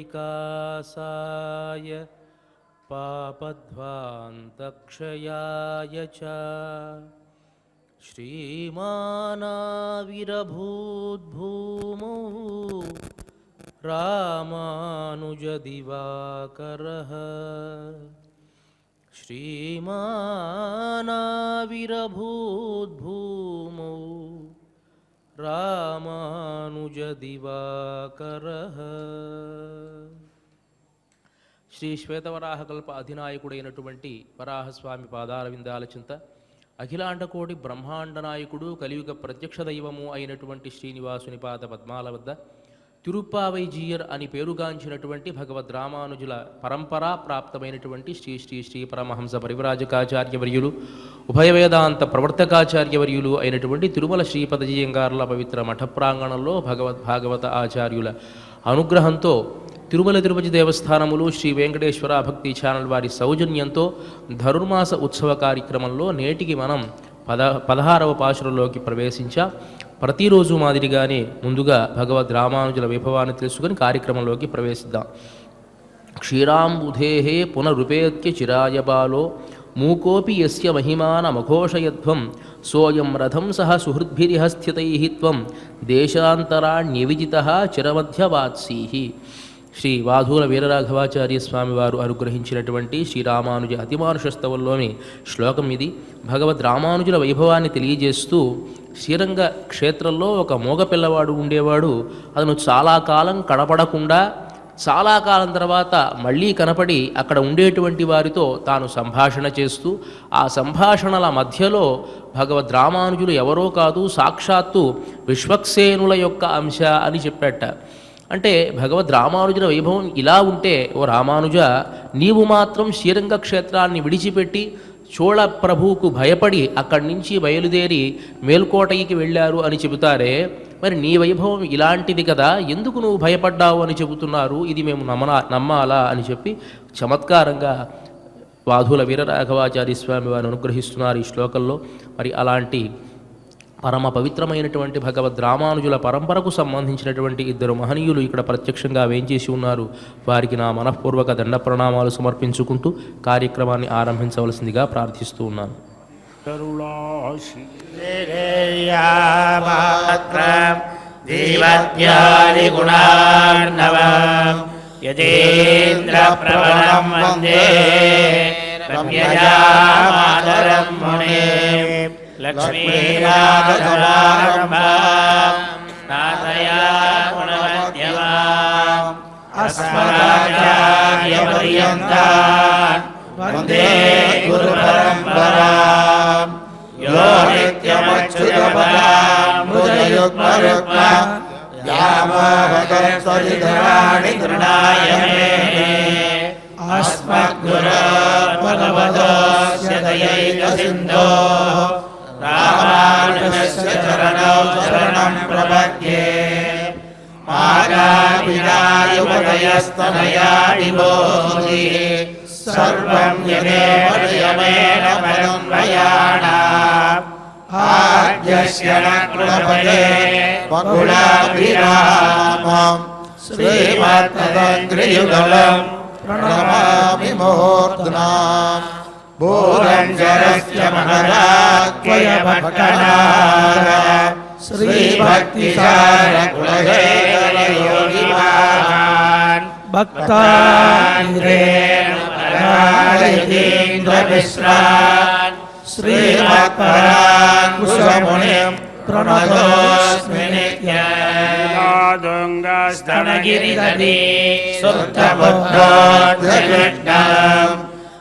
विकासाय पापध्वान्तक्षयाय च श्रीमानाविरभूद्भूमौ रामानुजदिवाकरः श्रीमानाविरभूद्भूमौ రామానుజదివాకరః. శ్రీ శ్వేతవరాహకల్ప అధినాయకుడైనటువంటి వరాహస్వామి పాదాల విందాల చింత అఖిలాండకోటి బ్రహ్మాండ నాయకుడు కలియుగ ప్రత్యక్ష దైవము అయినటువంటి శ్రీనివాసుని పాద పద్మాల వద్ద తిరుప్పావైజీయర్ అని పేరుగాంచినటువంటి భగవద్ రామానుజుల పరంపరా ప్రాప్తమైనటువంటి శ్రీ శ్రీ శ్రీ పరమహంస పరివ్రాజకాచార్యవర్యులు ఉభయ వేదాంత ప్రవర్తకాచార్యవర్యులు అయినటువంటి తిరుమల శ్రీపదజీయంగారుల పవిత్ర మఠ ప్రాంగణంలో భాగవత ఆచార్యుల అనుగ్రహంతో తిరుమల తిరుపతి దేవస్థానములు శ్రీ వెంకటేశ్వర భక్తి ఛానల్ వారి సౌజన్యంతో ధనుర్మాస ఉత్సవ కార్యక్రమంలో నేటికి మనం 16వ పాశురంలోకి ప్రవేశించాం. ప్రతిరోజు మాదిరిగానే ముందుగా భగవద్ రామానుజుల వైభవాన్ని తెలుసుకుని కార్యక్రమంలోకి ప్రవేశిద్దాం. క్షీరాంబుధే పునరుపేత్య చిరాయ బాలో మూకోపి యస్య మహిమానమఘోషయధ్వం సోయం రథం సహ సుహృద్భిరిహ స్థితైః త్వం దేశాంతరాణ్యవిజితః చిరమధ్యవాత్సీః. శ్రీ వాధూల వీరరాఘవాచార్య స్వామి వారు అనుగ్రహించినటువంటి శ్రీరామానుజ అతిమానుషస్తవంలోని శ్లోకం ఇది. భగవద్ రామానుజుల వైభవాన్ని తెలియజేస్తూ శ్రీరంగ క్షేత్రంలో ఒక మోగ పిల్లవాడు ఉండేవాడు. అతను చాలా కాలం కనపడకుండా చాలా కాలం తర్వాత మళ్ళీ కనపడి అక్కడ ఉండేటువంటి వారితో తాను సంభాషణ చేస్తూ ఆ సంభాషణల మధ్యలో భగవద్ రామానుజులు ఎవరో కాదు సాక్షాత్తు విశ్వక్సేనుల యొక్క అంశ అని చెప్పాట. అంటే భగవద్ రామానుజుల వైభవం ఇలా ఉంటే, ఓ రామానుజ నీవు మాత్రం శ్రీరంగ క్షేత్రాన్ని విడిచిపెట్టి చోళ ప్రభువుకు భయపడి అక్కడి నుంచి బయలుదేరి మేల్కోటకి వెళ్ళారు అని చెబుతారే, మరి నీ వైభవం ఇలాంటిది కదా, ఎందుకు నువ్వు భయపడ్డావు అని చెబుతున్నారు, ఇది మేము నమ్మాలా అని చెప్పి చమత్కారంగా వాధుల వీరరాఘవాచార్య స్వామి వారిని అనుగ్రహిస్తున్నారు ఈ శ్లోకంలో. మరి అలాంటి పరమ పవిత్రమైనటువంటి భగవద్ రామానుజుల పరంపరకు సంబంధించినటువంటి ఇద్దరు మహనీయులు ఇక్కడ ప్రత్యక్షంగా వేంచేసి ఉన్నారు. వారికి నా మనఃపూర్వక దండ ప్రణామాలు సమర్పించుకుంటూ కార్యక్రమాన్ని ఆరంభించవలసిందిగా ప్రార్థిస్తూ ఉన్నాను. లక్ష్మీనాథసమారంభాం నాథయామునమధ్యమాం అస్మదాచార్యపర్యంతాం వందే గురుపరంపరాం. యో నిత్యమచ్యుతపదాంబుజయుగ్మరుగ్మం వ్యామోహతత్సరిధరాణి తృణాయ మేనే అస్మద్గురోర్భగవతోస్య దయైకసిన్ధోః రామానుజస్య చరణౌ శరణం ప్రపద్యే. మాతాపితాయువతయస్తనయాడిబోధి సర్వం యదేవ మన్వయాణాం ఆద్యస్య న కృపతే బహుళాభిరామం శ్రీమద్పతంత్రియుగళం ప్రణమామి ముహూర్తనాం. భూరంజరస్య మహరాత్వయ భక్తనాథ శ్రీభక్తిసార కులశేఖరయోగివాన్ భక్తాంద్రేంద్రమిశ్రాన్ శ్రీమత్పరాంకుశమునిం ప్రణతోస్మి నిత్యం. సుప్తబుద్ధోద్ధృష్టం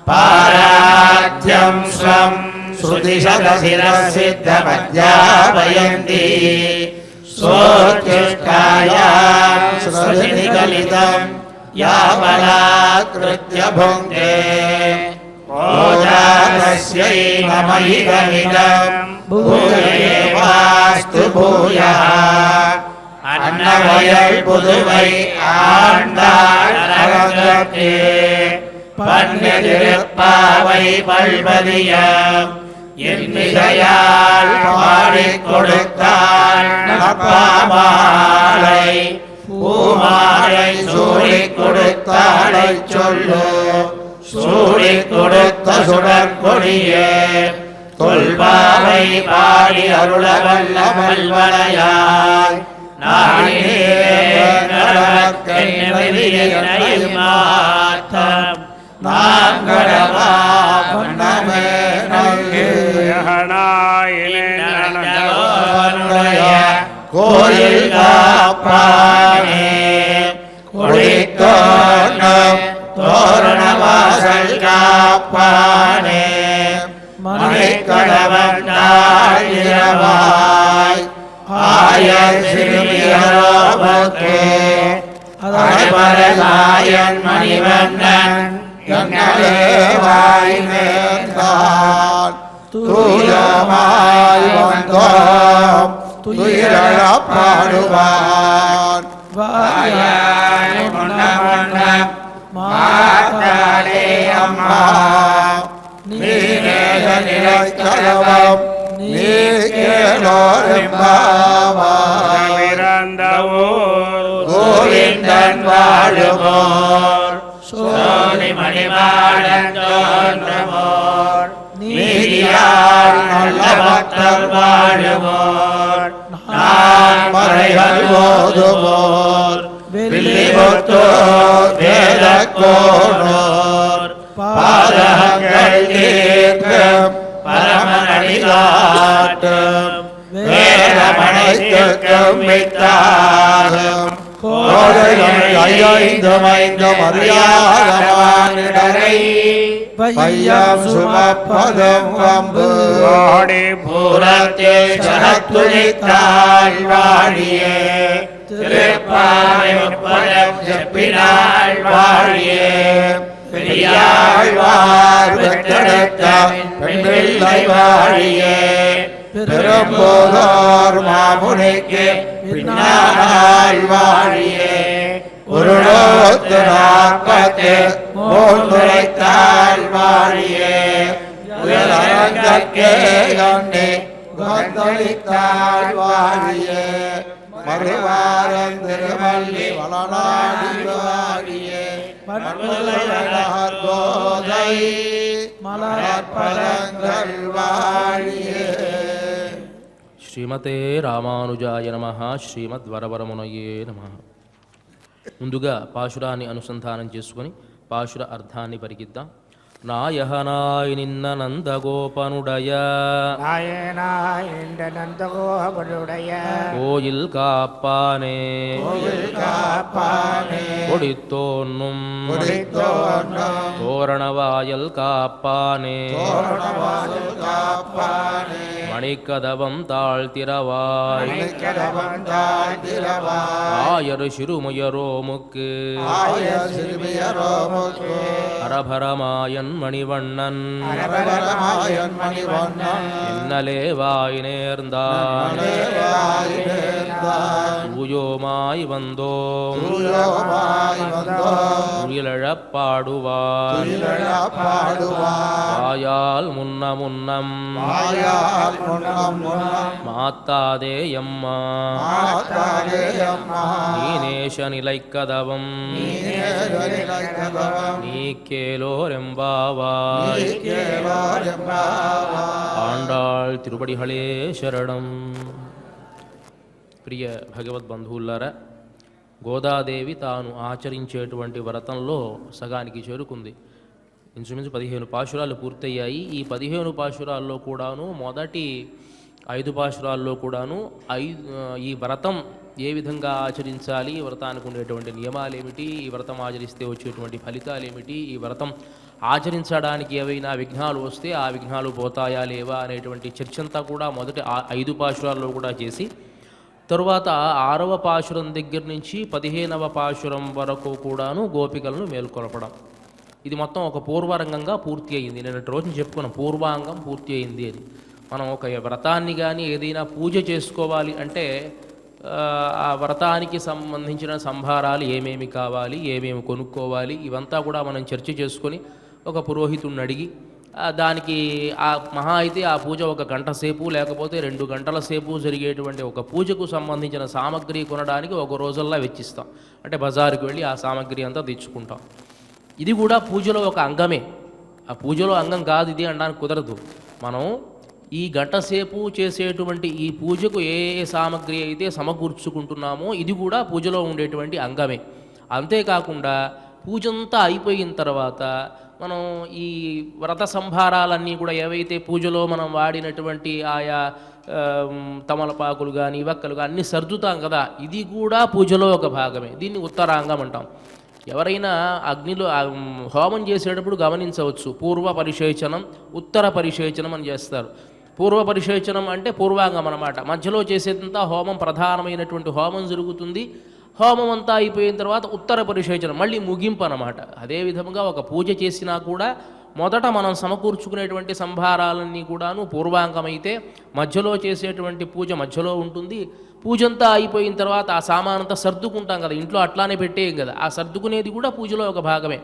పారాధ్యం స్వం శృతిశతశిరసిద్ధమధ్యాపయంతి సోత్యుష్టాయాం శ్రుతినిగలితం యావలాకృత్య భుంక్తే. ఓజాతస్యై నమ ఇదమిదం భూయేవాస్తు భూయః. அன்னவயல் புதுவை ஆண்டாள் அரங்கத்தே பன்னெதிருப்பாவை பல்பதியம் என்னிசையால் பாடிக் கொடுத்தாள் நற்பாமாலை பூமாலை சூடி கொடுத்தாளை சொல்லு சூடி கொடுத்த சுடற்கொடியே தொல்பாவை பாடி அருள வல்ல வல்வளையாய் கோயில் காப்பானே கொடித்தோன்னம் தோரணவாசல் காப்பானே மணிக்கடவன் நாழிரவாய் ஆயர் சிறுமியரோபக்கே அரைபரலாயன் மணிவண்ணன் எங்களே வாய் நேர்ந்தான் தூயமாய் வந்தோம் துயிரழப் பாடுவான் வாயாய் முன்னமன்னம் மாத்தாளே அம்மா நீரேக நிலைக்கலவம் நீ கேளோரெம்பாவாய் கோவிந்தன் வாழுவோர் சோதி மணிமாடன் தோன்றுவோர் நீதியால் நல்ல பக்தர் வாழுவோர் நான் மறைகள் ஓதுவோர் வில்லிபுத்தோர் வேதக்கோனோர் பாதகங்கள் தீர்க்கும் பரமனடிகாட்டும் வேதமனைத்துக்கும் வித்தாகும் கோடையும் ஐந்துமைந்தும் அறியாதவானிடரை பையம் சுமப்பதும் வம்பு ஓடி பூரத்தில் சரத்துணித்தாள் வாழியே திருப்பாவை முப்பதம் செப்பினாள் வாழியே பெரியாழ்வார் பெற்றெடுத்த பெண்பிள்ளை வாழியே பெரும்போதோர் மாமுனிக்கு பின்னாள் வாழியே உருளோத்து நாற்பத்து மூன்றுரைத்தாள் வாழியே உயரங்கற்கே கண்ணே உகந்தளித்தாள் வாழியே மறுவாரன் திருவள்ளி வளநாடி வாழியே கோதை மலர்பதங்கள் வாழியே. శ్రీమతే రామానుజాయ నమః. శ్రీమద్వరవరమునయే నమః. ముందుగా పాశురాన్ని అనుసంధానం చేసుకొని పాశుర అర్థాన్ని పరిగిద్దాం. నాయహనాయ నిన్న నందగోపనుడయ கோயில் காப்பானே கொடித்தோன்னும் தோரணவாயல் காப்பானே மணிக்கதவம் தாழ்த்திரவாய் ஆயர் சிறுமுயரோமுக்கு அரபரமாயன் மணிவண்ணன் என்னலே வாய் நேர்ந்தான் தூயோமாய் வந்தோம் துயிலழப் பாடுவார் வாயால் முன்ன முன்னம் மாத்தாதே அம்மா நீநேஷ நிலைக்கதவம் நீ கேலோரெம்பாவாய். ఆండాళ్ తిరుపడిహళే శరణం. ప్రియ భగవద్బంధువులారా, గోదాదేవి తాను ఆచరించేటువంటి వ్రతంలో సగానికి చేరుకుంది. ఇంచుమించు 15 పాశురాలు పూర్తయ్యాయి. ఈ 15 పాశురాల్లో కూడాను మొదటి 5 పాశురాల్లో కూడాను ఈ వ్రతం ఏ విధంగా ఆచరించాలి, ఈ వ్రతానికి ఉండేటువంటి నియమాలు ఏమిటి, ఈ వ్రతం ఆచరిస్తే వచ్చేటువంటి ఫలితాలు ఏమిటి, ఈ వ్రతం ఆచరించడానికి ఏవైనా విఘ్నాలు వస్తే ఆ విఘ్నాలు పోతాయా లేవా అనేటువంటి చర్చంతా కూడా మొదటి 5 పాశురాల్లో కూడా చేసి, తరువాత 6వ పాశురం దగ్గర నుంచి 15వ పాశురం వరకు కూడాను గోపికలను మేల్కొల్పడం. ఇది మొత్తం ఒక పూర్వరంగంగా పూర్తి అయింది. నిన్నటి రోజున చెప్పుకున్న పూర్వాంగం పూర్తి అయింది అని. మనం ఒక వ్రతాన్ని కానీ ఏదైనా పూజ చేసుకోవాలి అంటే ఆ వ్రతానికి సంబంధించిన సంభారాలు ఏమేమి కావాలి, ఏమేమి కొనుక్కోవాలి, ఇవంతా కూడా మనం చర్చ చేసుకొని ఒక పురోహితుడిని అడిగి దానికి ఆ మహా అయితే ఆ పూజ 1 గంట సేపు లేకపోతే 2 గంటల సేపు జరిగేటువంటి ఒక పూజకు సంబంధించిన సామగ్రి కొనడానికి ఒక రోజుల్లా వెచ్చిస్తాం. అంటే బజారుకి వెళ్ళి ఆ సామగ్రి అంతా తెచ్చుకుంటాం. ఇది కూడా పూజలో ఒక అంగమే. ఆ పూజలో అంగం కాదు ఇది అనడానికి కుదరదు. మనం ఈ గంట సేపు చేసేటువంటి ఈ పూజకు ఏ ఏ సామగ్రి అయితే సమకూర్చుకుంటున్నామో ఇది కూడా పూజలో ఉండేటువంటి అంగమే. అంతేకాకుండా పూజంతా అయిపోయిన తర్వాత మనం ఈ వ్రత సంభారాలన్నీ కూడా ఏవైతే పూజలో మనం వాడినటువంటి ఆయా తమలపాకులు కానీ వక్కలు కానీ అన్నీ సర్దుతాం కదా, ఇది కూడా పూజలో ఒక భాగమే. దీన్ని ఉత్తరాంగం అంటాం. ఎవరైనా అగ్నిలో హోమం చేసేటప్పుడు గమనించవచ్చు, పూర్వ పరిశేచనం ఉత్తర పరిశేచనం అని చేస్తారు. పూర్వ పరిశేచనం అంటే పూర్వాంగం అన్నమాట. మధ్యలో చేసేదంతా హోమం, ప్రధానమైనటువంటి హోమం జరుగుతుంది. హోమం అంతా అయిపోయిన తర్వాత ఉత్తర పరిశేచనం మళ్ళీ ముగింపు అన్నమాట. అదేవిధంగా ఒక పూజ చేసినా కూడా మొదట మనం సమకూర్చుకునేటువంటి సంభారాలన్నీ కూడాను పూర్వాంగమైతే మధ్యలో చేసేటువంటి పూజ మధ్యలో ఉంటుంది. పూజంతా అయిపోయిన తర్వాత ఆ సామానంతా సర్దుకుంటాం కదా, ఇంట్లో అట్లానే పెట్టేయం కదా, ఆ సర్దుకునేది కూడా పూజలో ఒక భాగమే.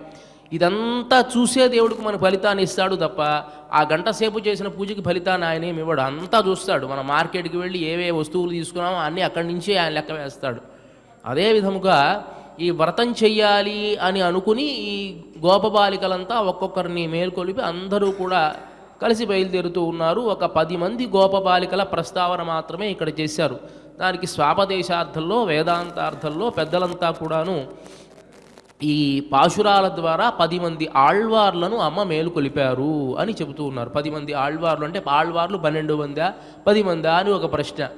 ఇదంతా చూసే దేవుడికి మన ఫలితాన్ని ఇస్తాడు తప్ప ఆ గంట సేపు చేసిన పూజకి ఫలితాన్ని ఆయన ఏమి ఇవ్వడు. అంతా చూస్తాడు. మన మార్కెట్కి వెళ్ళి ఏవే వస్తువులు తీసుకున్నామో అన్నీ అక్కడి నుంచే ఆయన లెక్క వేస్తాడు. అదే విధముగా ఈ వ్రతం చెయ్యాలి అని అనుకుని ఈ గోపబాలికలంతా ఒక్కొక్కరిని మేల్కొలిపి అందరూ కూడా కలిసి బయలుదేరుతూ ఉన్నారు. ఒక 10 మంది గోపబాలికల ప్రస్తావన మాత్రమే ఇక్కడ చేశారు. దానికి స్వాపదేశార్థంలో వేదాంతార్థంలో పెద్దలంతా కూడాను ఈ పాశురాల ద్వారా 10 మంది ఆళ్వార్లను అమ్మ మేలుకొలిపారు అని చెబుతూ ఉన్నారు. 10 మంది ఆళ్వార్లు అంటే ఆళ్వార్లు 12 మందా 10 మందా అని ఒక ప్రశ్న.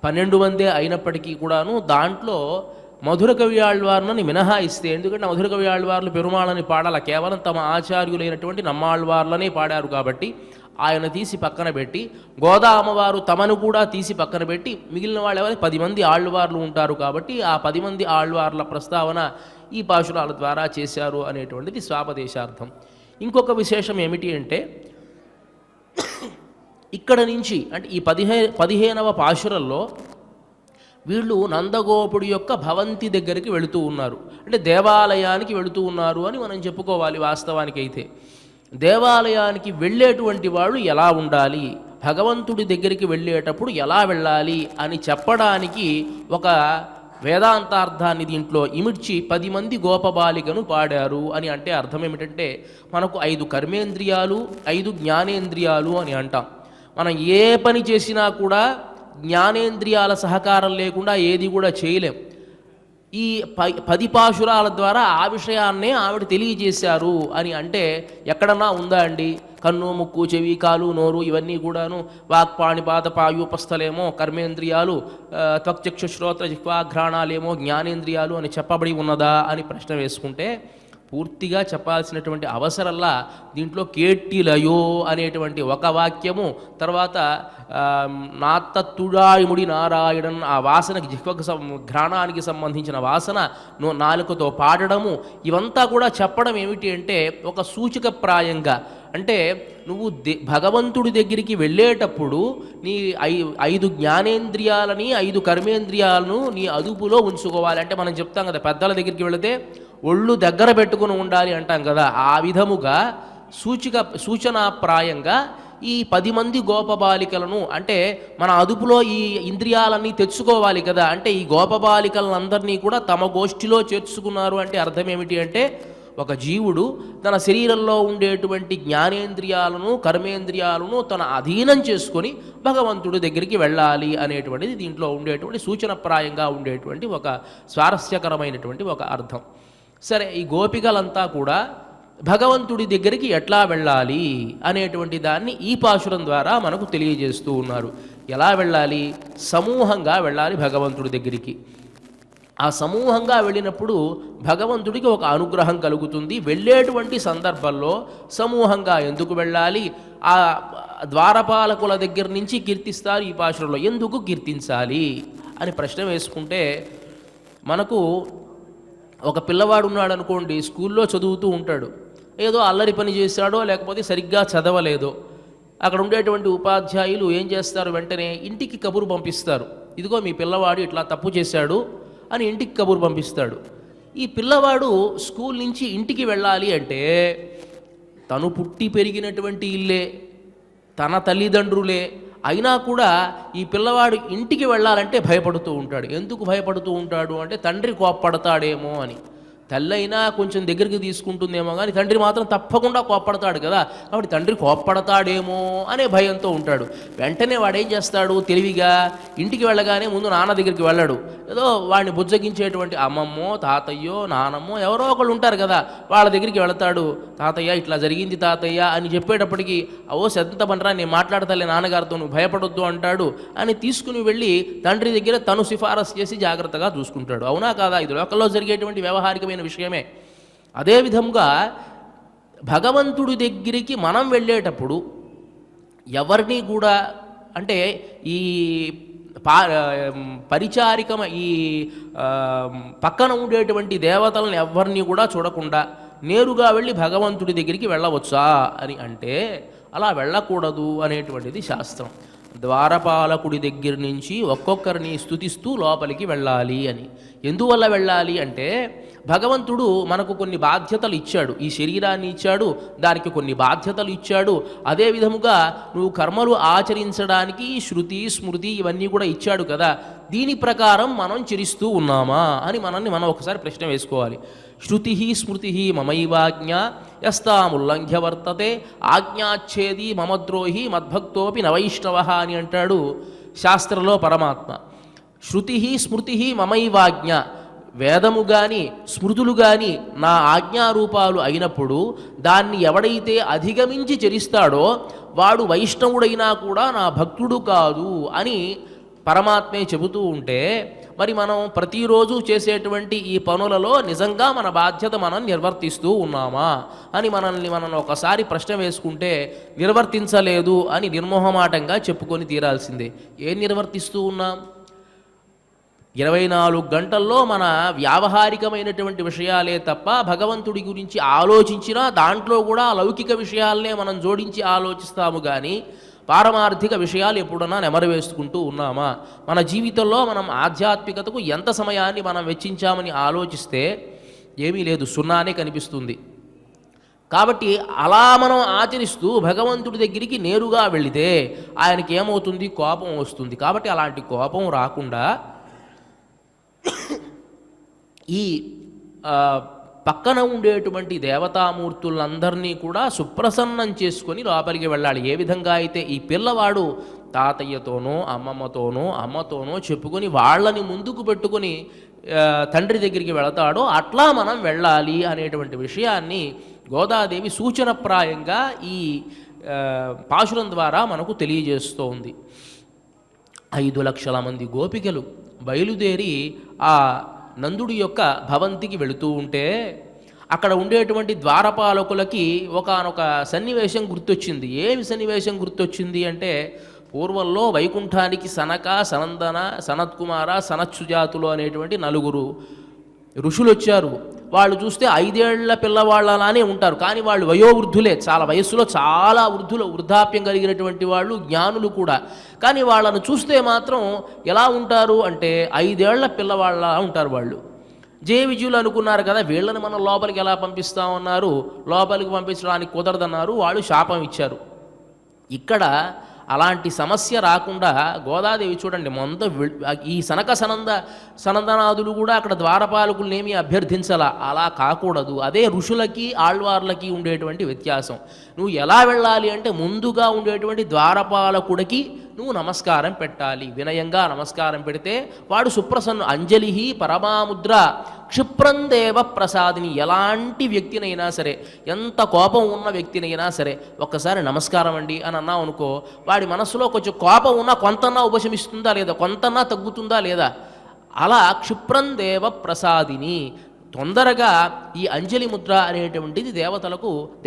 12 మందే అయినప్పటికీ కూడాను దాంట్లో మధుర కవి ఆళ్వార్లని మినహాయిస్తే, ఎందుకంటే మధుర కవి ఆళ్వార్లు పెరుమాళని పాడాల, కేవలం తమ ఆచార్యులైనటువంటి నమ్మాళ్వార్లనే పాడారు కాబట్టి ఆయన తీసి పక్కన పెట్టి, గోదా అమ్మవారు తమను కూడా తీసి పక్కన పెట్టి మిగిలిన వాళ్ళు ఎవరైతే 10 మంది ఆళ్వార్లు ఉంటారు కాబట్టి ఆ 10 మంది ఆళ్వార్ల ప్రస్తావన ఈ పాశురాల ద్వారా చేశారు అనేటువంటిది స్వాపదేశార్థం. ఇంకొక విశేషం ఏమిటి అంటే ఇక్కడ నుంచి అంటే ఈ 15వ పాశురంలో వీళ్ళు నందగోపుడి యొక్క భవంతి దగ్గరికి వెళుతూ ఉన్నారు. అంటే దేవాలయానికి వెళుతూ ఉన్నారు అని మనం చెప్పుకోవాలి. వాస్తవానికి అయితే దేవాలయానికి వెళ్ళేటువంటి వాళ్ళు ఎలా ఉండాలి, భగవంతుడి దగ్గరికి వెళ్ళేటప్పుడు ఎలా వెళ్ళాలి అని చెప్పడానికి ఒక వేదాంతార్థాన్ని దీంట్లో ఇమిడ్చి 10 మంది గోపబాలికను పాడారు అని అంటే అర్థం ఏమిటంటే, మనకు 5 కర్మేంద్రియాలు 5 జ్ఞానేంద్రియాలు అని అంటాం. మనం ఏ పని చేసినా కూడా జ్ఞానేంద్రియాల సహకారం లేకుండా ఏది కూడా చేయలేం. ఈ 10 పాశురాల ద్వారా ఆ విషయాన్నే ఆవిడ తెలియజేశారు అని అంటే ఎక్కడన్నా ఉందా అండి? కన్ను ముక్కు చెవి కాలు నోరు ఇవన్నీ కూడాను వాక్పాణిపాత పాయూపస్థలేమో కర్మేంద్రియాలు, త్వక్చక్షు శ్రోత్ర జిహ్వాఘ్రాణాలేమో జ్ఞానేంద్రియాలు అని చెప్పబడి ఉన్నదా అని ప్రశ్న వేసుకుంటే పూర్తిగా చెప్పాల్సినటువంటి అవసరంలా దీంట్లో కేట్టిలయో అనేటువంటి ఒక వాక్యము, తర్వాత నాత్తత్తుడాయిముడి నారాయణన్ ఆ వాసనకి జిహ్వకు ఘ్రాణానికి సంబంధించిన వాసన నాలుకతో పాడడము, ఇవంతా కూడా చెప్పడం ఏమిటి అంటే ఒక సూచకప్రాయంగా. అంటే నువ్వు భగవంతుడి దగ్గరికి వెళ్ళేటప్పుడు నీ 5 జ్ఞానేంద్రియాలని 5 కర్మేంద్రియాలను నీ అదుపులో ఉంచుకోవాలి. అంటే మనం చెప్తాం కదా, పెద్దల దగ్గరికి వెళితే ఒళ్ళు దగ్గర పెట్టుకుని ఉండాలి అంటాం కదా, ఆ విధముగా సూచనాప్రాయంగా ఈ 10 మంది గోపబాలికలను అంటే మన అదుపులో ఈ ఇంద్రియాలన్నీ తెచ్చుకోవాలి కదా. అంటే ఈ గోపబాలికలందరినీ కూడా తమ గోష్ఠిలో చేర్చుకున్నారు అంటే అర్థం ఏమిటి అంటే, ఒక జీవుడు తన శరీరంలో ఉండేటువంటి జ్ఞానేంద్రియాలను కర్మేంద్రియాలను తన అధీనం చేసుకొని భగవంతుడి దగ్గరికి వెళ్ళాలి అనేటువంటిది దీంట్లో ఉండేటువంటి సూచనప్రాయంగా ఉండేటువంటి ఒక స్వారస్యకరమైనటువంటి ఒక అర్థం. సరే, ఈ గోపికలంతా కూడా భగవంతుడి దగ్గరికి ఎట్లా వెళ్ళాలి అనేటువంటి దాన్ని ఈ పాశురం ద్వారా మనకు తెలియజేస్తూ ఉన్నారు. ఎలా వెళ్ళాలి? సమూహంగా వెళ్ళాలి భగవంతుడి దగ్గరికి. ఆ సమూహంగా వెళ్ళినప్పుడు భగవంతుడికి ఒక అనుగ్రహం కలుగుతుంది. వెళ్ళేటువంటి సందర్భంలో సమూహంగా ఎందుకు వెళ్ళాలి? ఆ ద్వారపాలకుల దగ్గర నుంచి కీర్తిస్తారు ఈ పాశురంలో. ఎందుకు కీర్తించాలి అని ప్రశ్న వేసుకుంటే, మనకు ఒక పిల్లవాడు ఉన్నాడు అనుకోండి, స్కూల్లో చదువుతూ ఉంటాడు, ఏదో అల్లరి పని చేశాడో లేకపోతే సరిగ్గా చదవలేదో, అక్కడ ఉండేటువంటి ఉపాధ్యాయులు ఏం చేస్తారు, వెంటనే ఇంటికి కబురు పంపిస్తారు. ఇదిగో మీ పిల్లవాడు ఇట్లా తప్పు చేశాడు అని ఇంటికి కబురు పంపిస్తాడు. ఈ పిల్లవాడు స్కూల్ నుంచి ఇంటికి వెళ్ళాలి అంటే తను పుట్టి పెరిగినటువంటి ఇల్లే, తన తల్లిదండ్రులే అయినా కూడా ఈ పిల్లవాడు ఇంటికి వెళ్ళాలంటే భయపడుతూ ఉంటాడు. ఎందుకు భయపడుతూ ఉంటాడు అంటే తండ్రి కోప్పడతాడేమో అని. తల్లి అయినా కొంచెం దగ్గరికి తీసుకుంటుందేమో కానీ తండ్రి మాత్రం తప్పకుండా కోప్పడతాడు కదా. కాబట్టి తండ్రి కోప్పడతాడేమో అనే భయంతో ఉంటాడు. వెంటనే వాడు ఏం చేస్తాడు, తెలివిగా ఇంటికి వెళ్ళగానే ముందు నాన్న దగ్గరికి వెళ్ళాడు. ఏదో వాడిని బుజ్జగించేటువంటి అమ్మమ్మో తాతయ్యో నానమ్మో ఎవరో ఒకళ్ళు ఉంటారు కదా, వాళ్ళ దగ్గరికి వెళతాడు. తాతయ్య ఇట్లా జరిగింది తాతయ్య అని చెప్పేటప్పటికి అవో శ్రద్ధ పనరా, నేను మాట్లాడతాలే నాన్నగారితో, నువ్వు భయపడొద్దు అంటాడు అని తీసుకుని వెళ్ళి తండ్రి దగ్గర తను సిఫారసు చేసి జాగ్రత్తగా చూసుకుంటాడు. అవునా కాదా? ఇది లోకల్లో జరిగేటువంటి వ్యవహారికమైన విషయమే. అదేవిధంగా భగవంతుడి దగ్గరికి మనం వెళ్ళేటప్పుడు ఎవరిని కూడా అంటే ఈ పరిచారికమ ఈ పక్కన ఉండేటువంటి దేవతలను ఎవరిని కూడా చూడకుండా నేరుగా వెళ్ళి భగవంతుడి దగ్గరికి వెళ్ళవచ్చా అని అంటే అలా వెళ్ళకూడదు అనేటువంటిది శాస్త్రం. ద్వారపాలకుడి దగ్గర నుంచి ఒక్కొక్కరిని స్తుతిస్తూ లోపలికి వెళ్ళాలి అని. ఎందువల్ల వెళ్ళాలి అంటే భగవంతుడు మనకు కొన్ని బాధ్యతలు ఇచ్చాడు. ఈ శరీరాన్ని ఇచ్చాడు, దానికి కొన్ని బాధ్యతలు ఇచ్చాడు. అదే విధముగా నువ్వు కర్మలు ఆచరించడానికి శృతి స్మృతి ఇవన్నీ కూడా ఇచ్చాడు కదా. దీని ప్రకారం మనం చరిస్తూ ఉన్నామా అని మనల్ని మనం ఒకసారి ప్రశ్న వేసుకోవాలి. శృతి స్మృతి మమైవాజ్ఞ యస్తాముల్లంఘ్య వర్తతే ఆజ్ఞాచ్ఛేది మమద్రోహి మద్భక్తోపి నవైష్ణవ అని అంటాడు శాస్త్రంలో పరమాత్మ. శృతి స్మృతి మమైవాజ్ఞ, వేదము కానీ స్మృతులు కానీ నా ఆజ్ఞారూపాలు అయినప్పుడు దాన్ని ఎవడైతే అధిగమించి చరిస్తాడో వాడు వైష్ణవుడైనా కూడా నా భక్తుడు కాదు అని పరమాత్మే చెబుతూ ఉంటే, మరి మనం ప్రతిరోజు చేసేటువంటి ఈ పనులలో నిజంగా మన బాధ్యత మనం నిర్వర్తిస్తూ ఉన్నామా అని మనం ఒకసారి ప్రశ్న వేసుకుంటే నిర్వర్తించలేదు అని నిర్మోహమాటంగా చెప్పుకొని తీరాల్సిందే. ఏం నిర్వర్తిస్తూ ఉన్నాం? 24 గంటల్లో మన వ్యావహారికమైనటువంటి విషయాలే తప్ప భగవంతుడి గురించి ఆలోచించినా దాంట్లో కూడా లౌకిక విషయాలనే మనం జోడించి ఆలోచిస్తాము కానీ పారమార్థిక విషయాలు ఎప్పుడన్నా నెమరవేసుకుంటూ ఉన్నామా? మన జీవితంలో మనం ఆధ్యాత్మికతకు ఎంత సమయాన్ని మనం వెచ్చించామని ఆలోచిస్తే ఏమీ లేదు, సున్నానే కనిపిస్తుంది. కాబట్టి అలా మనం ఆచరిస్తూ భగవంతుడి దగ్గరికి నేరుగా వెళితే ఆయనకి ఏమవుతుంది? కోపం వస్తుంది. కాబట్టి అలాంటి కోపం రాకుండా ఈ పక్కన ఉండేటువంటి దేవతామూర్తులందరినీ కూడా సుప్రసన్నం చేసుకొని లోపలికి వెళ్ళాలి. ఏ విధంగా అయితే ఈ పిల్లవాడు తాతయ్యతోనో అమ్మమ్మతోనో అమ్మతోనో చెప్పుకొని వాళ్ళని ముందుకు పెట్టుకొని తండ్రి దగ్గరికి వెళతాడో అట్లా మనం వెళ్ళాలి అనేటువంటి విషయాన్ని గోదాదేవి సూచనప్రాయంగా ఈ పాశురం ద్వారా మనకు తెలియజేస్తోంది. 5 లక్షల మంది గోపికలు బయలుదేరి ఆ నందుడి యొక్క భవంతికి వెళుతూ ఉంటే అక్కడ ఉండేటువంటి ద్వారపాలకులకి ఒకానొక సన్నివేశం గుర్తొచ్చింది. ఏమి సన్నివేశం గుర్తొచ్చింది అంటే పూర్వంలో వైకుంఠానికి సనక, సనందన, సనత్కుమార, సనత్సుజాతులు అనేటువంటి 4 ఋషులు వచ్చారు. వాళ్ళు చూస్తే 5 ఏళ్ల పిల్లవాళ్ళలానే ఉంటారు, కానీ వాళ్ళు వయోవృద్ధులే, చాలా వయస్సులో చాలా వృద్ధాప్యం కలిగినటువంటి వాళ్ళు, జ్ఞానులు కూడా. కానీ వాళ్ళను చూస్తే మాత్రం ఎలా ఉంటారు అంటే 5 ఏళ్ల పిల్లవాళ్ళ ఉంటారు వాళ్ళు. జయ విజయులు అనుకున్నారు కదా, వీళ్ళని మనం లోపలికి ఎలా పంపిస్తామన్నారు. లోపలికి పంపించడానికి కుదరదన్నారు, వాళ్ళు శాపం ఇచ్చారు. ఇక్కడ అలాంటి సమస్య రాకుండా గోదాదేవి చూడండి, ఈ సనక సనందనాదులు కూడా అక్కడ ద్వారపాలకులనేమీ అభ్యర్థించాలా. అలా కాకూడదు. అదే ఋషులకి ఆళ్వార్లకి ఉండేటువంటి వ్యత్యాసం. నువ్వు ఎలా వెళ్ళాలి అంటే ముందుగా ఉండేటువంటి ద్వారపాలకుడికి నువ్వు నమస్కారం పెట్టాలి. వినయంగా నమస్కారం పెడితే వాడు సుప్రసన్న అంజలి పరమాముద్ర క్షిప్రం దేవ ప్రసాదిని. ఎలాంటి వ్యక్తినైనా సరే, ఎంత కోపం ఉన్న వ్యక్తినైనా సరే ఒక్కసారి నమస్కారం అండి అని అన్నావు అనుకో, వాడి మనస్సులో కొంచెం కోపం ఉన్నా కొంతన్నా ఉపశమిస్తుందా లేదా, కొంతన్నా తగ్గుతుందా లేదా. అలా క్షిప్రం దేవ ప్రసాదిని, తొందరగా ఈ అంజలి ముద్ర అనేటువంటిది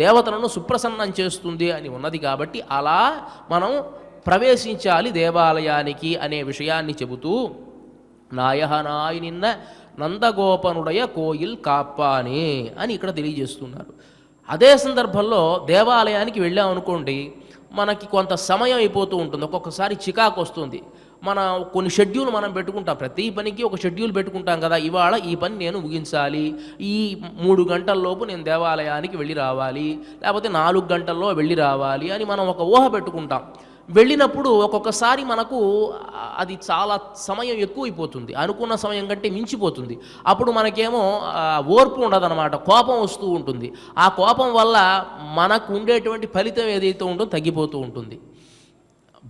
దేవతలను సుప్రసన్నం చేస్తుంది అని ఉన్నది. కాబట్టి అలా మనం ప్రవేశించాలి దేవాలయానికి అనే విషయాన్ని చెబుతూ నాయహనాయి నిన్న నందగోపనుడయ కోయిల్ కాప్పానే అని ఇక్కడ తెలియజేస్తున్నారు. అదే సందర్భంలో దేవాలయానికి వెళ్ళామనుకోండి, మనకి కొంత సమయం అయిపోతూ ఉంటుంది, ఒక్కొక్కసారి చికాకు వస్తుంది. కొన్ని షెడ్యూల్ మనం పెట్టుకుంటాం, ప్రతి పనికి ఒక షెడ్యూల్ పెట్టుకుంటాం కదా. ఇవాళ ఈ పని నేను ముగించాలి, ఈ 3 గంటల్లోపు నేను దేవాలయానికి వెళ్ళి రావాలి, లేకపోతే 4 గంటల్లో వెళ్ళి రావాలి అని మనం ఒక ఊహ పెట్టుకుంటాం. వెళ్ళినప్పుడు ఒక్కొక్కసారి మనకు అది చాలా సమయం ఎక్కువైపోతుంది, అనుకున్న సమయం కంటే మించిపోతుంది. అప్పుడు మనకేమో ఓర్పు ఉండదన్నమాట, కోపం వస్తూ ఉంటుంది. ఆ కోపం వల్ల మనకు ఉండేటువంటి ఫలితం ఏదైతే ఉంటుందో తగ్గిపోతూ ఉంటుంది.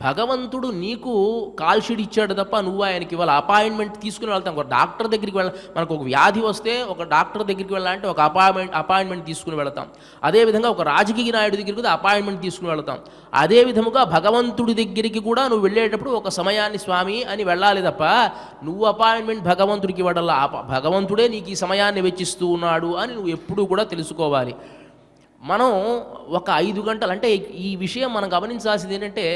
భగవంతుడు నీకు కాల్ షీట్ ఇచ్చాడు తప్ప నువ్వు ఆయనకి ఇవాళ అపాయింట్మెంట్ తీసుకుని వెళ్తాం. ఒక డాక్టర్ దగ్గరికి మనకు ఒక వ్యాధి వస్తే ఒక డాక్టర్ దగ్గరికి వెళ్ళాలంటే ఒక అపాయింట్మెంట్ తీసుకుని వెళతాం. అదేవిధంగా ఒక రాజకీయ నాయుడు దగ్గరికి కూడా అపాయింట్మెంట్ తీసుకుని వెళతాం. అదేవిధముగా భగవంతుడి దగ్గరికి కూడా నువ్వు వెళ్ళేటప్పుడు ఒక సమయాన్ని స్వామి అని వెళ్ళాలి తప్ప నువ్వు అపాయింట్మెంట్ భగవంతుడికి ఇవ్వడల్లా. భగవంతుడే నీకు ఈ సమయాన్ని వెచ్చిస్తూ ఉన్నాడు అని నువ్వు ఎప్పుడూ కూడా తెలుసుకోవాలి. మనం ఒక 5 గంటలు అంటే ఈ విషయం మనం గమనించాల్సింది ఏంటంటే,